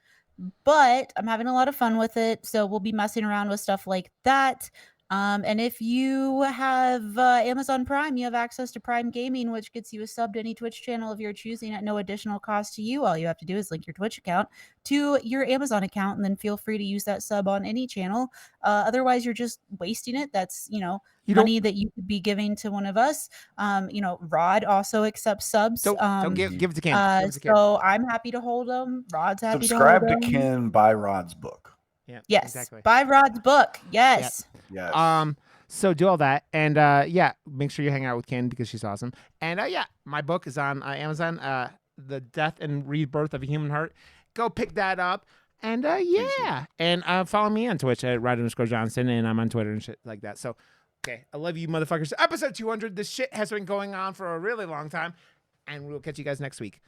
but I'm having a lot of fun with it. So we'll be messing around with stuff like that. And if you have Amazon Prime, you have access to Prime Gaming, which gets you a sub to any Twitch channel of your choosing at no additional cost to you. All you have to do is link your Twitch account to your Amazon account, and then feel free to use that sub on any channel. Otherwise, you're just wasting it. That's, money that you could be giving to one of us. Rod also accepts subs. Don't give it to Ken. Give it to Ken. So I'm happy to hold them. Rod's happy Subscribe to to hold them. Ken, buy Rod's book. Yeah. Yes. Exactly. Buy Rod's book. Yes. Yes. So do all that, and make sure you hang out with Ken because she's awesome. And my book is on Amazon. The Death and Rebirth of a Human Heart. Go pick that up. And and follow me on Twitch at Rod_Johnson, and I'm on Twitter and shit like that. So, okay, I love you, motherfuckers. Episode 200. This shit has been going on for a really long time, and we'll catch you guys next week.